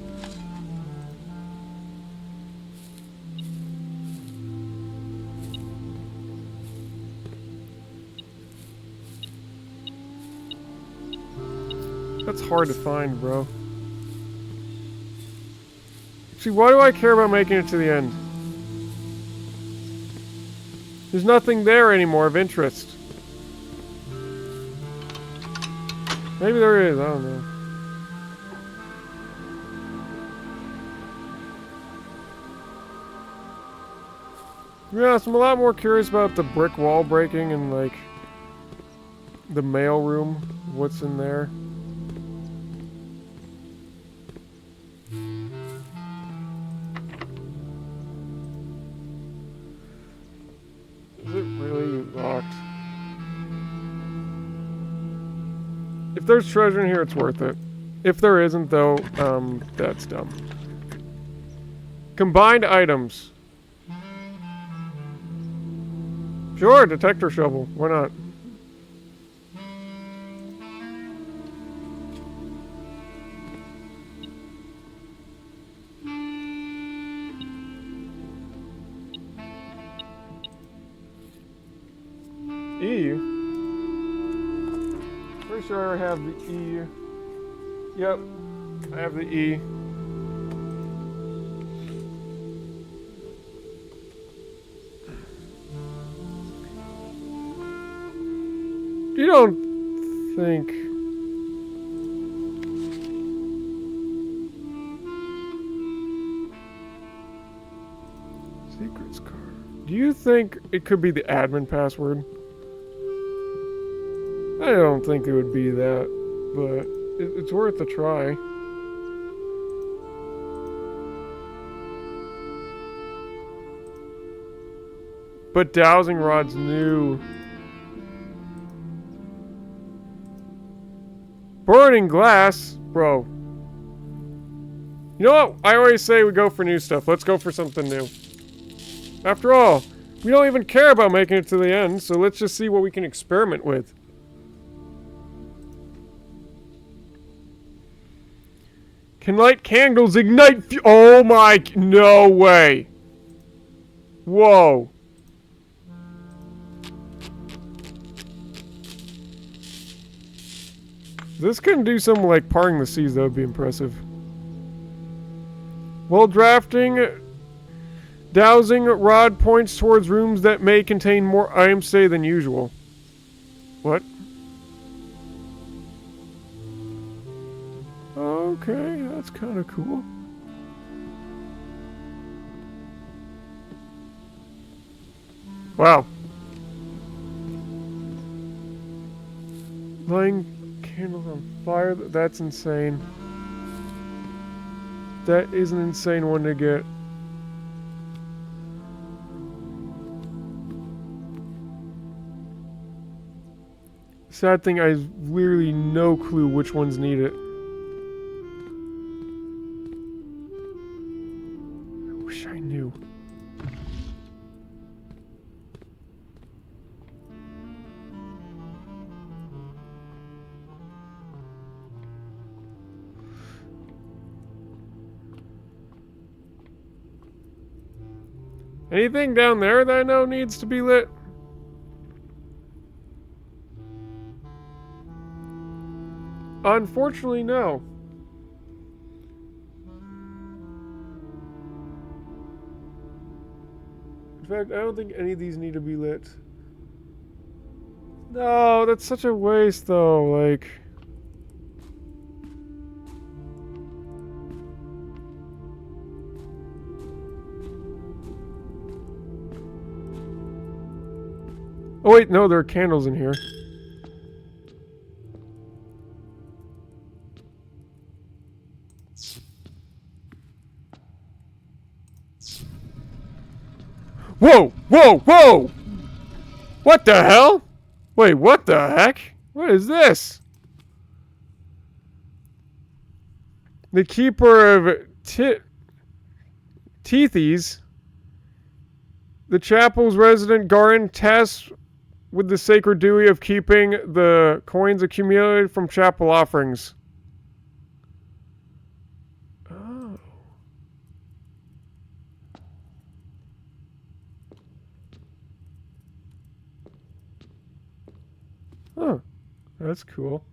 S1: That's hard to find, bro. See, why do I care about making it to the end? There's nothing there anymore of interest. Maybe there is, I don't know. Yeah, so I'm a lot more curious about the brick wall breaking and, like, the mail room. What's in there? Is it really locked? If there's treasure in here, it's worth it. If there isn't, though, that's dumb. Combined items. Sure, detector shovel. Why not? E. Pretty sure I have the E. Yep, I have the E. You don't think... Secrets card. Do you think it could be the admin password? I don't think it would be that, but it's worth a try. But dowsing rod's new. Burning glass? Bro. You know what? I always say we go for new stuff. Let's go for something new. After all, we don't even care about making it to the end, so let's just see what we can experiment with. Can light candles ignite oh my... No way. Whoa. This can do something like parting the seas, that would be impressive. While drafting, dowsing rod points towards rooms that may contain more items say than usual. What? Okay, that's kind of cool. Wow. Lighting candles on fire, that's insane. That is an insane one to get. Sad thing, I have literally no clue which ones need it. I wish I knew. Anything down there that I know needs to be lit? Unfortunately, no. In fact, I don't think any of these need to be lit. No, that's such a waste, though. Like... Oh, wait, no, there are candles in here. Whoa! Whoa! Whoa! What the hell? Wait, what the heck? What is this? The keeper of Tethys, the chapel's resident guardian, tasked with the sacred duty of keeping the coins accumulated from chapel offerings. Oh. Huh. That's cool.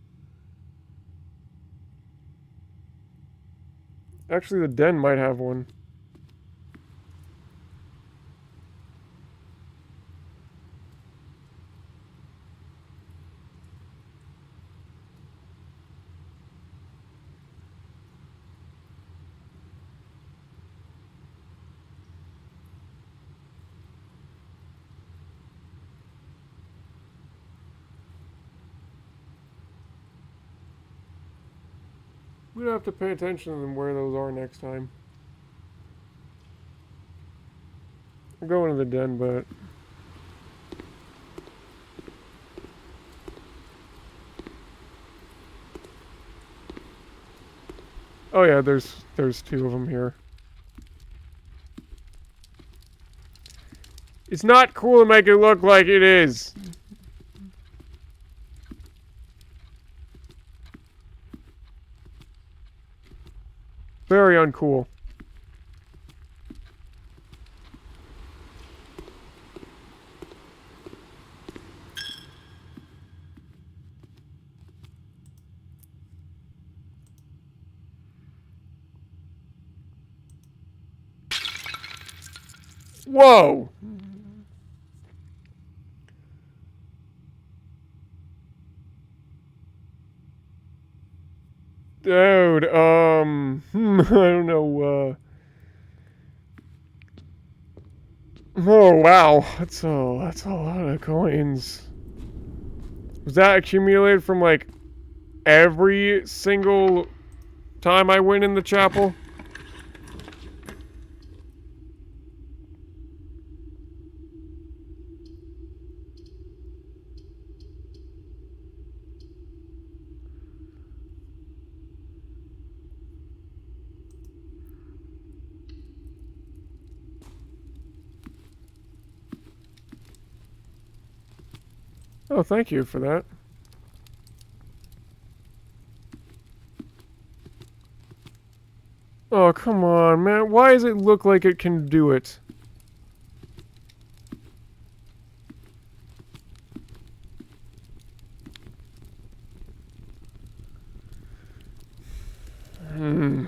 S1: Actually, the den might have one. We'd have to pay attention to where those are next time. I'm going to the den, but... Oh yeah, there's two of them here. It's not cool to make it look like it is. Very uncool. Whoa! Dude, I don't know, oh, wow. That's a lot of coins. Was that accumulated from, like, every single time I went in the chapel? Oh, thank you for that. Oh, come on, man. Why does it look like it can do it? Hmm.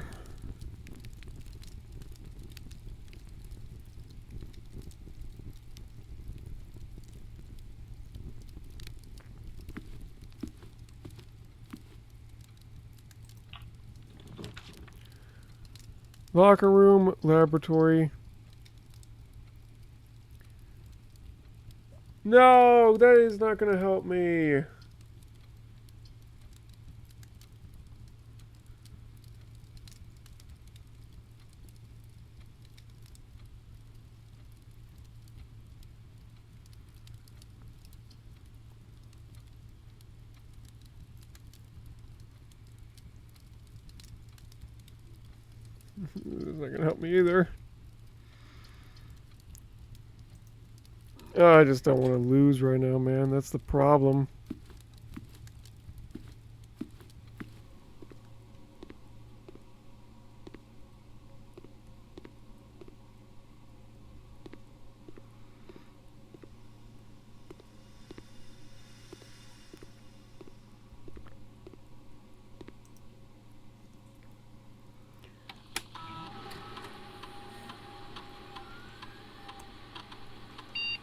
S1: Locker room, laboratory. No, that is not going to help me. This is not going to help me either. Oh, I just don't want to lose right now, man. That's the problem.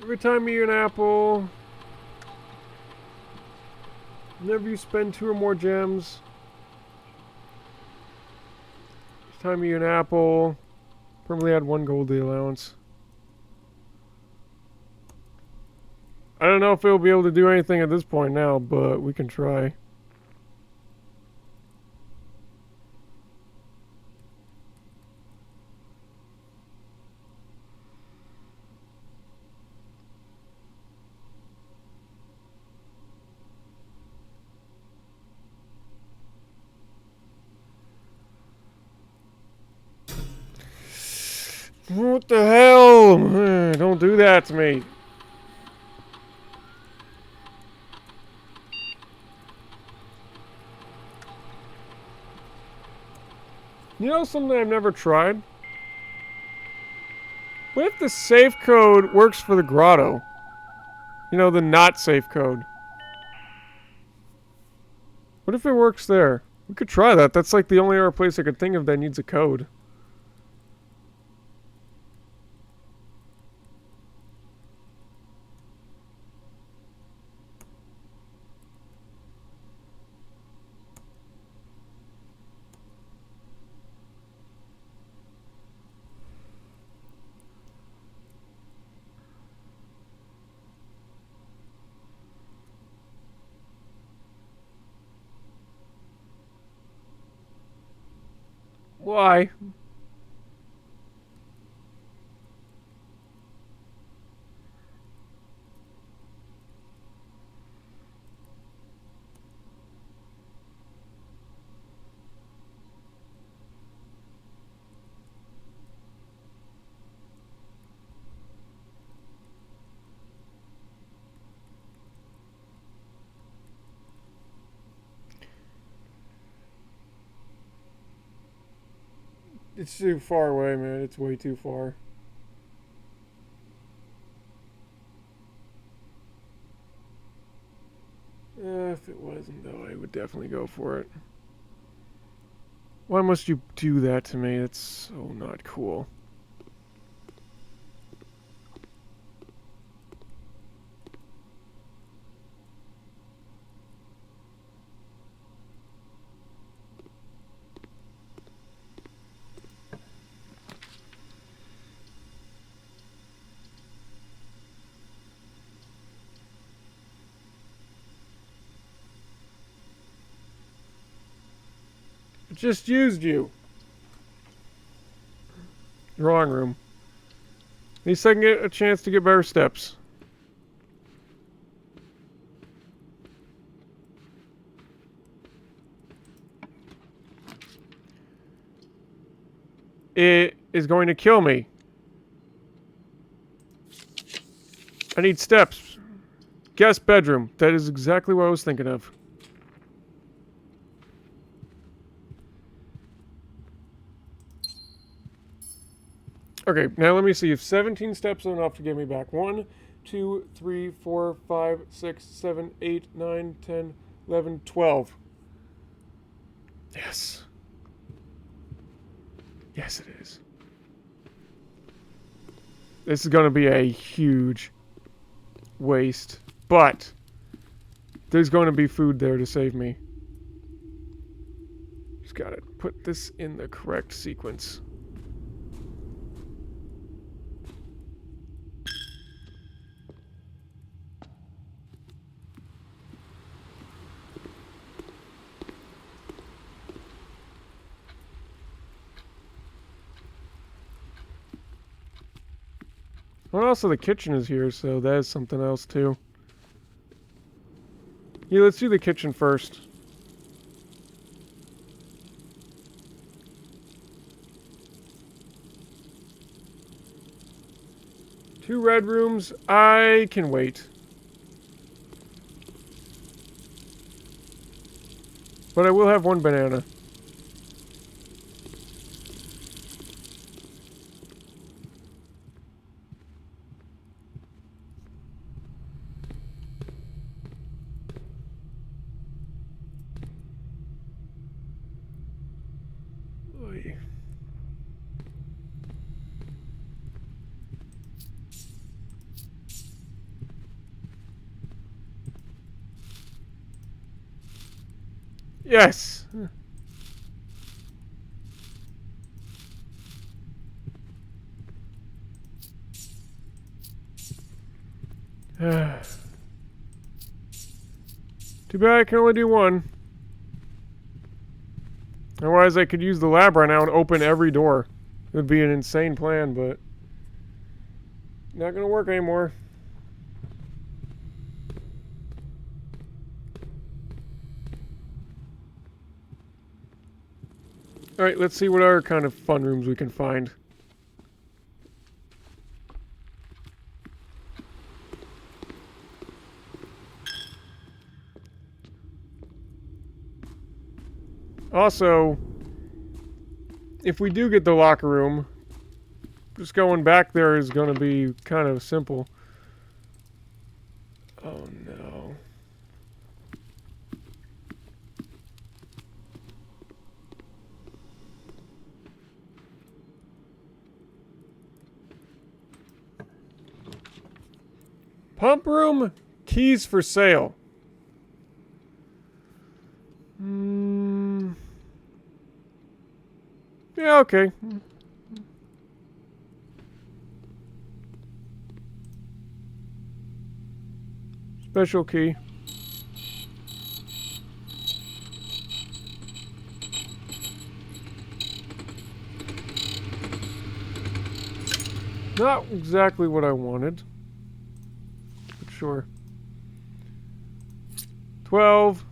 S1: Every time you eat an apple, whenever you spend 2 or more gems, each time you eat an apple, permanently add 1 gold to the allowance. I don't know if it'll be able to do anything at this point now, but we can try. What the hell? Don't do that to me. You know something I've never tried? What if the safe code works for the grotto? You know, the not safe code. What if it works there? We could try that. That's like the only other place I could think of that needs a code. Why? It's too far away, man. It's way too far. If it wasn't, though, I would definitely go for it. Why must you do that to me? It's so not cool. It just used you. Drawing room. At least I can get a chance to get better steps. It is going to kill me. I need steps. Guest bedroom. That is exactly what I was thinking of. Okay, now let me see if 17 steps are enough to get me back. 1, 2, 3, 4, 5, 6, 7, 8, 9, 10, 11, 12. Yes. Yes, it is. This is going to be a huge waste. But there's going to be food there to save me. Just got to put this in the correct sequence. Well, also the kitchen is here, so that is something else too. Yeah, let's do the kitchen first. Two red rooms. I can wait. But I will have 1 banana. Oy. Yes! Too bad I can only do one. Otherwise, I could use the lab right now and open every door. It would be an insane plan, but not gonna work anymore. Alright, let's see what other kind of fun rooms we can find. Also, if we do get the locker room, just going back there is going to be kind of simple. Oh no. Pump room, keys for sale. Yeah, okay. Special key. Not exactly what I wanted. But sure. 12.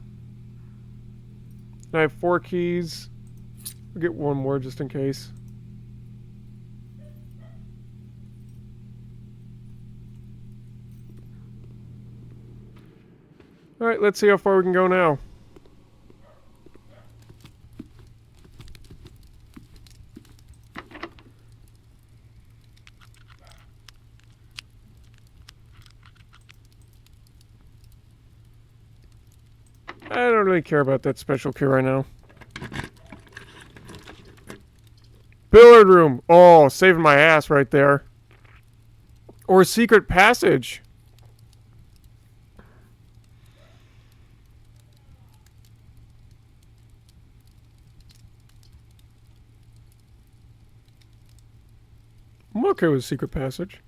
S1: I have 4 keys. I'll get one more just in case. Alright, let's see how far we can go now. I don't really care about that special key right now. Billiard room. Oh, saving my ass right there. Or secret passage. I'm okay with secret passage.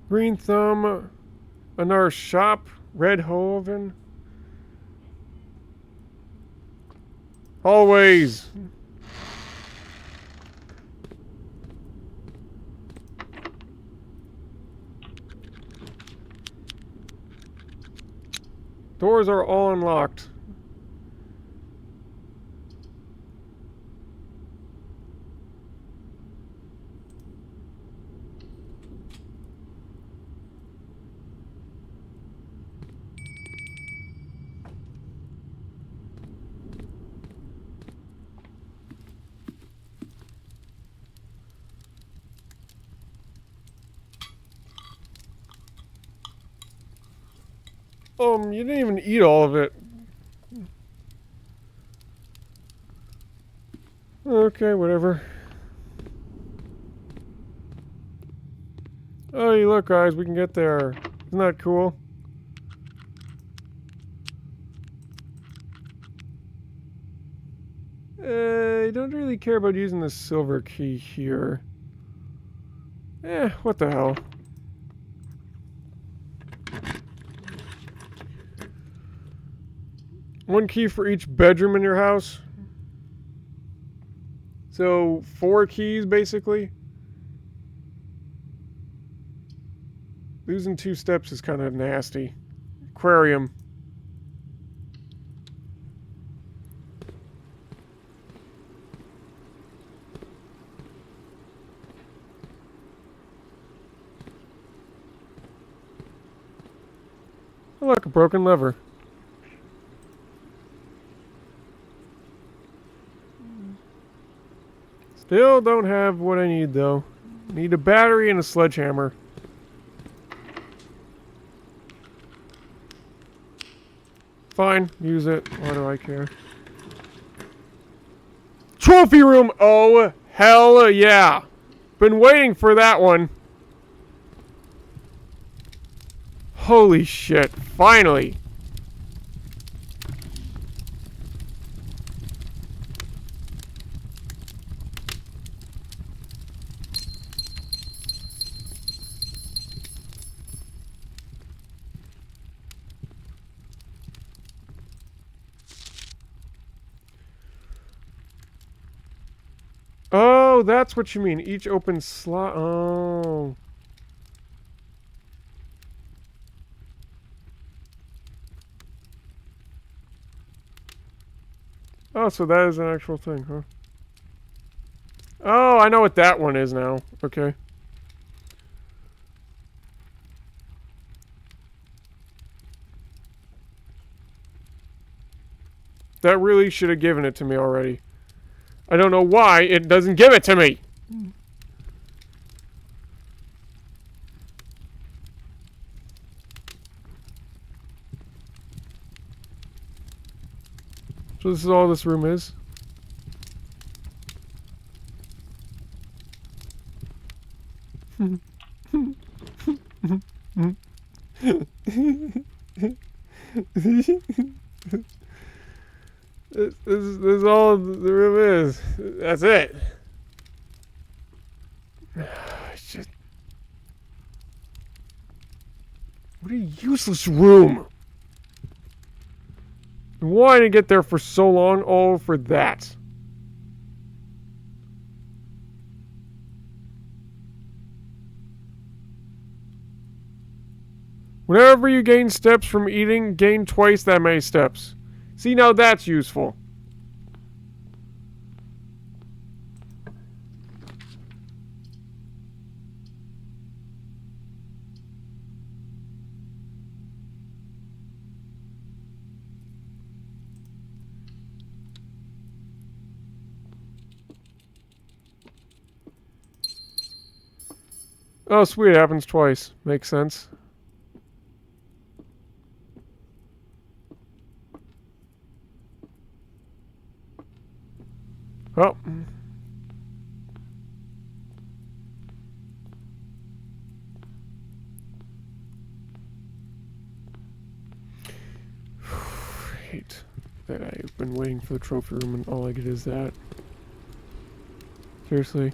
S1: Green thumb. Another shop. Red Hoven. Always. Doors are all unlocked. You didn't even eat all of it. Okay, whatever. Oh, look, guys, we can get there. Isn't that cool? I don't really care about using the silver key here. What the hell. One key for each bedroom in your house. So, 4 keys, basically. Losing 2 steps is kind of nasty. Aquarium. Oh, look, a broken lever. Still don't have what I need, though. Need a battery and a sledgehammer. Fine, use it. Why do I care? Trophy room! Oh, hell yeah! Been waiting for that one. Holy shit. Finally. Oh, that's what you mean. Each open slot. Oh. Oh, so that is an actual thing, huh? Oh, I know what that one is now. Okay. That really should have given it to me already. I don't know why it doesn't give it to me. So this is all this room is? This is all the room is. That's it. It's just... What a useless room. Why did I get there for so long? All for that. Whenever you gain steps from eating, gain twice that many steps. See, now that's useful. Oh, sweet, it happens twice. Makes sense. Well. Hate that I've been waiting for the trophy room and all I get is that. Seriously.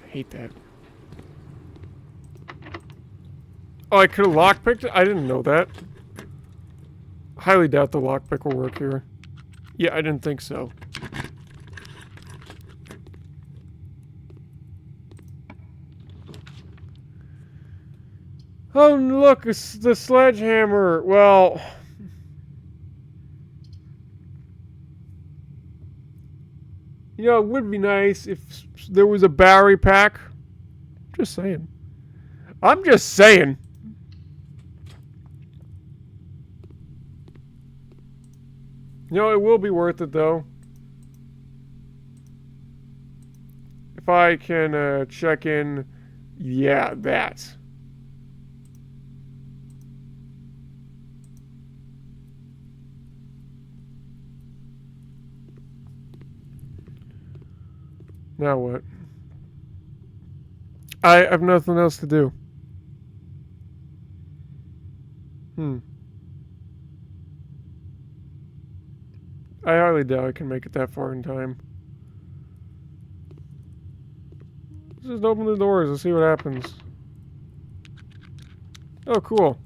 S1: I hate that. Oh, I could have lockpicked it? I didn't know that. Highly doubt the lockpick will work here. Yeah, I didn't think so. Oh, look, it's the sledgehammer. Well... You know, it would be nice if there was a battery pack. Just saying. I'm just saying. You know, it will be worth it, though. If I can check in... Yeah, that. Now what? I have nothing else to do. I highly doubt I can make it that far in time. Let's just open the doors and see what happens. Oh, cool.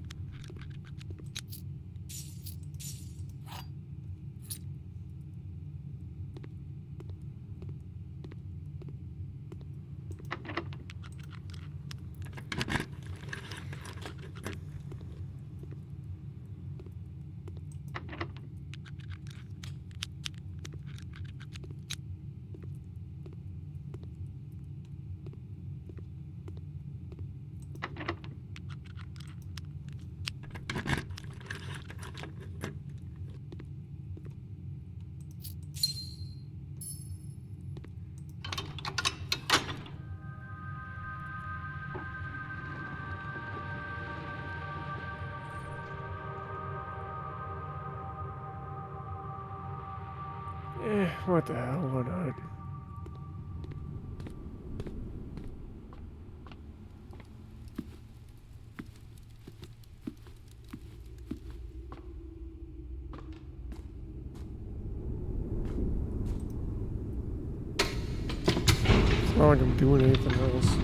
S1: What the hell? Why not? not like I'm doing anything else.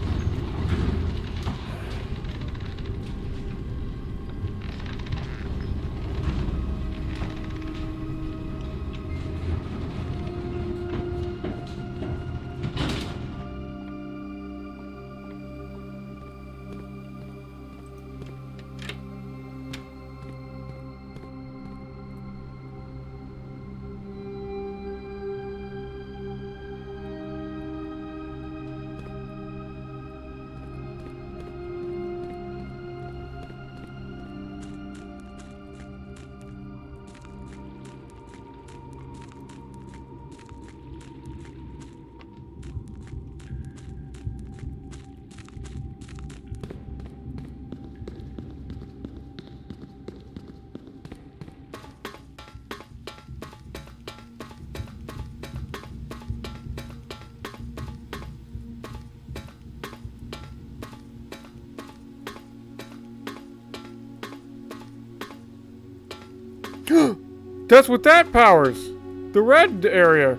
S1: That's what that powers! The red area!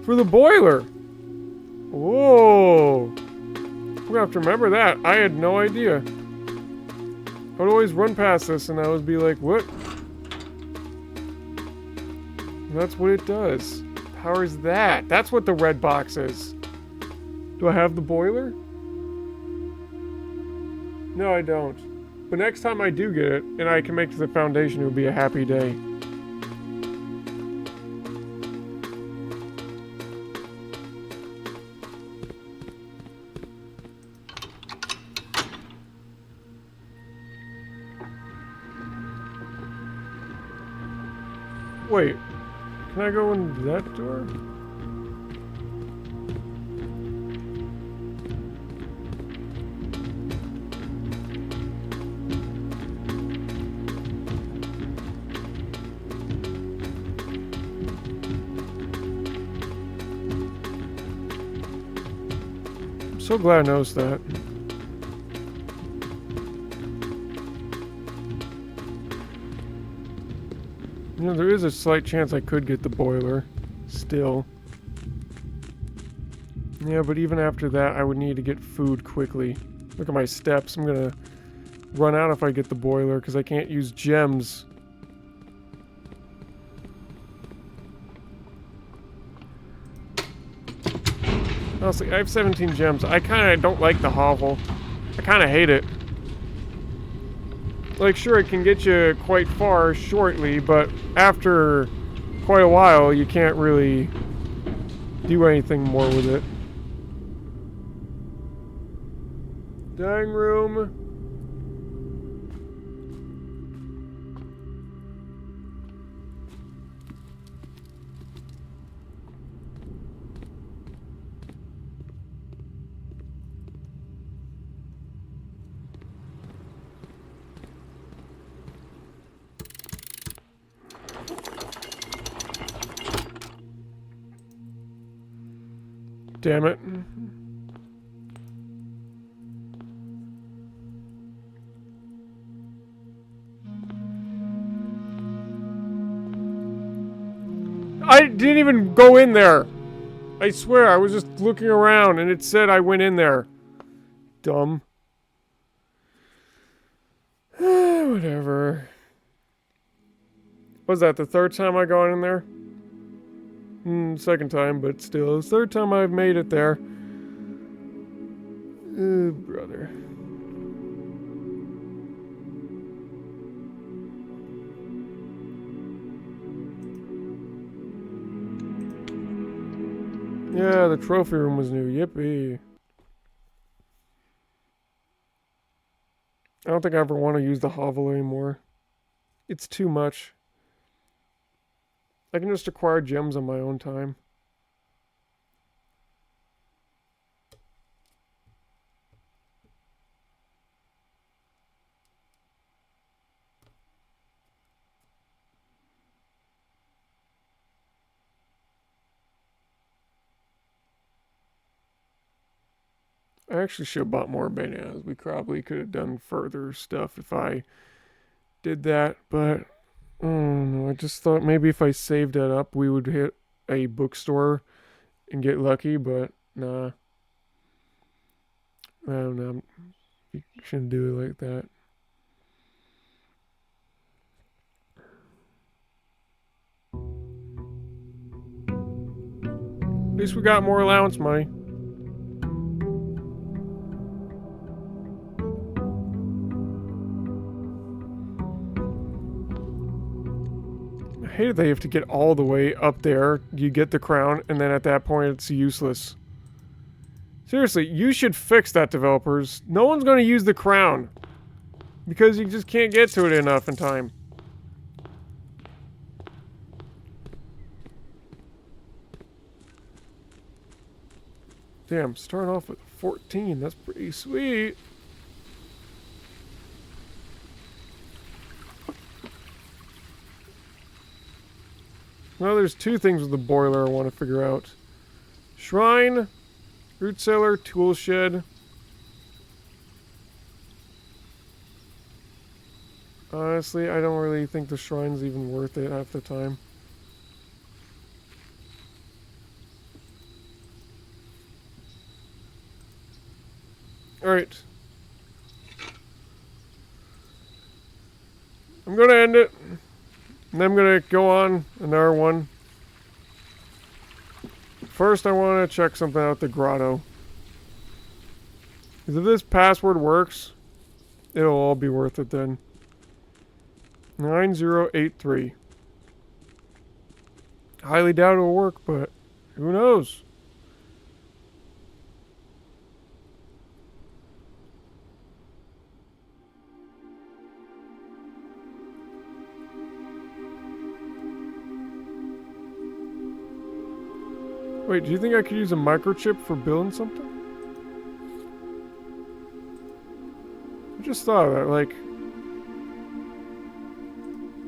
S1: For the boiler! Whoa! I'm gonna have to remember that. I had no idea. I would always run past this and I would be like, what? And that's what it does. Powers that. That's what the red box is. Do I have the boiler? No, I don't. But next time I do get it, and I can make it to the foundation, it will be a happy day. Wait, can I go in that door? So glad I noticed that. You know, there is a slight chance I could get the boiler. Still. Yeah, but even after that, I would need to get food quickly. Look at my steps. I'm gonna run out if I get the boiler, because I can't use gems. Honestly, I have 17 gems. I kind of don't like the hovel. I kind of hate it. Like, sure, it can get you quite far shortly, but after quite a while, you can't really do anything more with it. Dining room. Damn it. I didn't even go in there. I swear, I was just looking around and it said I went in there. Dumb. Whatever. Was that the third time I gone in there? Second time, but still. Third time I've made it there. Brother. Yeah, the trophy room was new. Yippee. I don't think I ever want to use the hovel anymore. It's too much. I can just acquire gems on my own time. I actually should have bought more bananas. We probably could have done further stuff if I did that, but I don't know. I just thought maybe if I saved that up, we would hit a bookstore and get lucky, but nah. I don't know. You shouldn't do it like that. At least we got more allowance money. I hate it that you have to get all the way up there. You get the crown, and then at that point it's useless. Seriously, you should fix that, developers. No one's going to use the crown. Because you just can't get to it enough in time. Damn, starting off with 14. That's pretty sweet. Well, there's two things with the boiler I want to figure out. Shrine, root cellar, tool shed. Honestly, I don't really think the shrine's even worth it half the time. Alright. I'm gonna end it. And then I'm gonna go on another one. First, I want to check something out the grotto. Because if this password works, it'll all be worth it then. 9083. Highly doubt it'll work, but who knows? Wait, do you think I could use a microchip for building something? I just thought of that, like...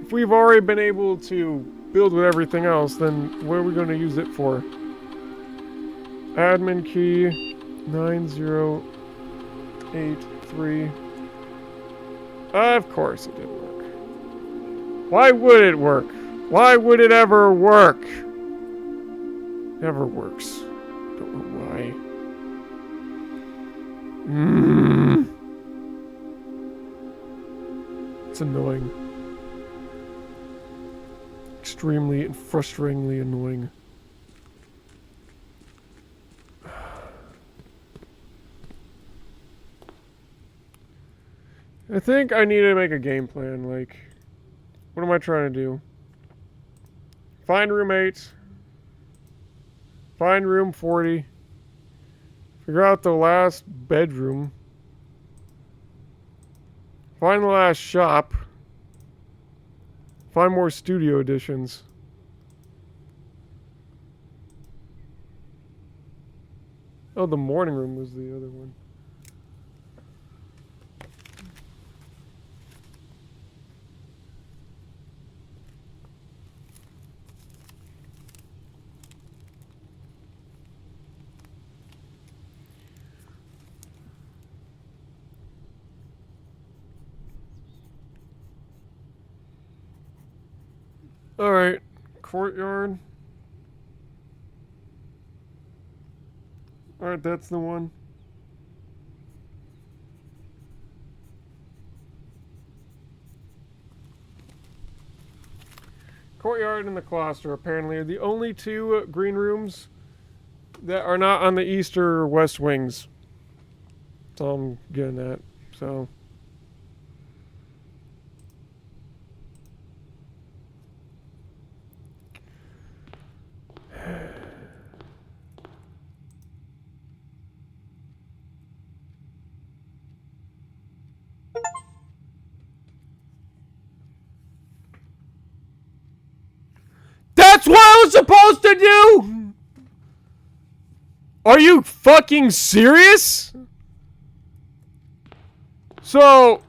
S1: If we've already been able to build with everything else, then what are we going to use it for? Admin key 9083. Of course it didn't work. Why would it work? Why would it ever work? Never works. Don't know why. It's annoying. Extremely and frustratingly annoying. I think I need to make a game plan, like... What am I trying to do? Find roommate. Find room 40. Figure out the last bedroom. Find the last shop. Find more studio editions. Oh, the morning room was the other one. Alright, courtyard. Alright, that's the one. Courtyard and the cloister apparently are the only two green rooms that are not on the east or west wings. That's all I'm getting at, so... That's what I was supposed to do? Are you fucking serious? So...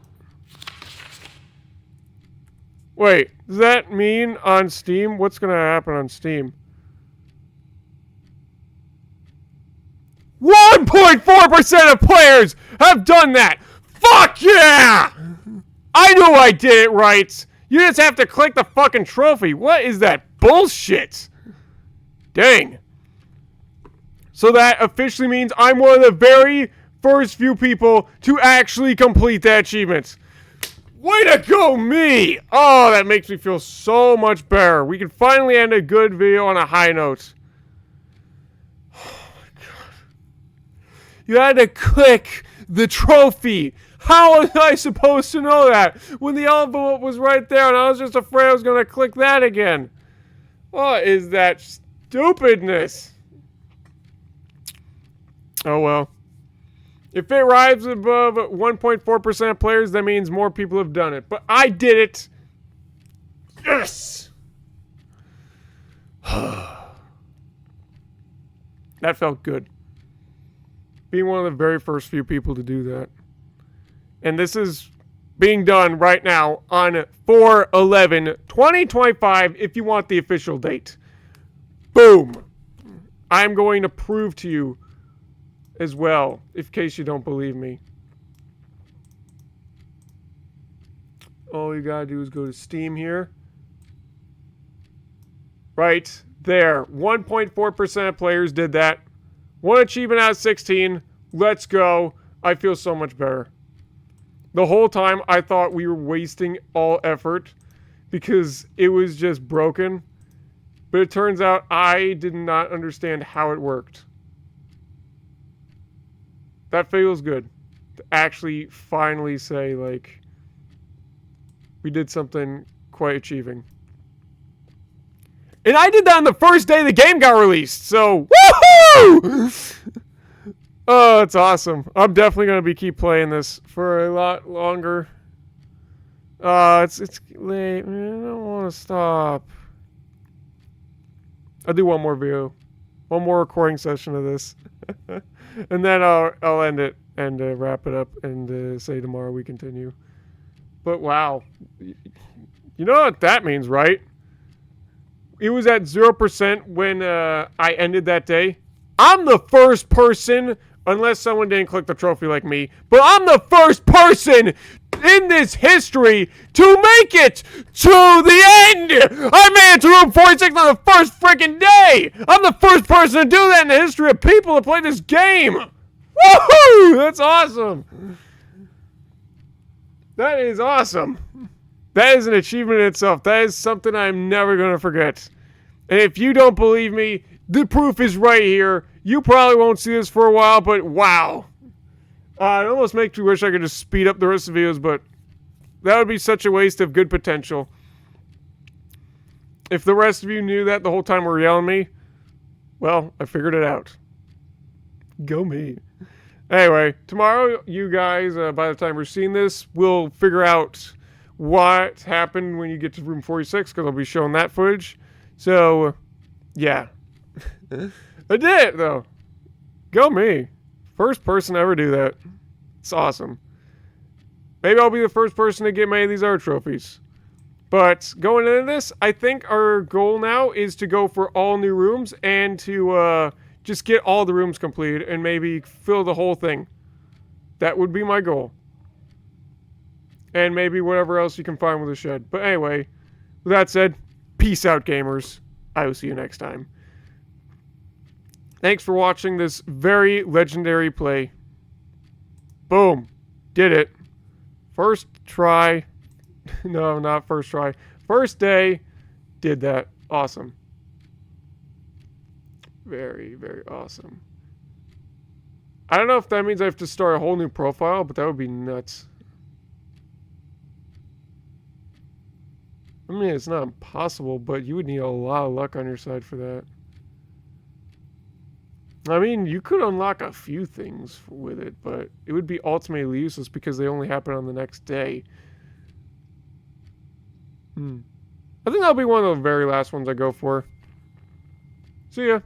S1: Wait, does that mean on Steam? What's gonna happen on Steam? 1.4% of players have done that! Fuck yeah! I knew I did it right! You just have to click the fucking trophy. What is that bullshit? Dang. So that officially means I'm one of the very first few people to actually complete that achievement. Way to go, me! Oh, that makes me feel so much better. We can finally end a good video on a high note. Oh my god. You had to click the trophy. How was I supposed to know that when the envelope was right there and I was just afraid I was going to click that again? What is that stupidness? Oh well. If it rises above 1.4% of players, that means more people have done it. But I did it! Yes! That felt good. Being one of the very first few people to do that. And this is being done right now on 4/11/2025 if you want the official date. Boom! I'm going to prove to you as well, in case you don't believe me. All you gotta do is go to Steam here. Right there. 1.4% of players did that. One achievement out of 16. Let's go. I feel so much better. The whole time I thought we were wasting all effort because it was just broken. But it turns out I did not understand how it worked. That feels good. To actually finally say, like, we did something quite achieving. And I did that on the first day the game got released, so woohoo! Oh, it's awesome. I'm definitely going to keep playing this for a lot longer. It's late. Man, I don't want to stop. I'll do one more video. One more recording session of this. And then I'll end it and wrap it up and say tomorrow we continue. But wow. You know what that means, right? It was at 0% when I ended that day. I'm the first person, unless someone didn't click the trophy like me, but I'm the first person in this history to make it to the end! I made it to room 46 on the first freaking day! I'm the first person to do that in the history of people to play this game! Woohoo! That's awesome! That is awesome. That is an achievement in itself. That is something I'm never going to forget. And if you don't believe me, the proof is right here. You probably won't see this for a while, but wow. It almost makes me wish I could just speed up the rest of the videos, but that would be such a waste of good potential. If the rest of you knew that the whole time we were yelling at me, well, I figured it out. Go me. Anyway, tomorrow, you guys, by the time we're seeing this, will figure out what happened when you get to room 46, because I'll be showing that footage. So, yeah. I did it, though. Go me. First person to ever do that. It's awesome. Maybe I'll be the first person to get many of these art trophies. But going into this, I think our goal now is to go for all new rooms and to just get all the rooms completed and maybe fill the whole thing. That would be my goal. And maybe whatever else you can find with a shed. But anyway, with that said, peace out, gamers. I will see you next time. Thanks for watching this very legendary play. Boom. Did it. First try. No, not first try. First day. Did that. Awesome. Very, very awesome. I don't know if that means I have to start a whole new profile, but that would be nuts. I mean, it's not impossible, but you would need a lot of luck on your side for that. I mean, you could unlock a few things with it, but it would be ultimately useless because they only happen on the next day. I think that'll be one of the very last ones I go for. See ya.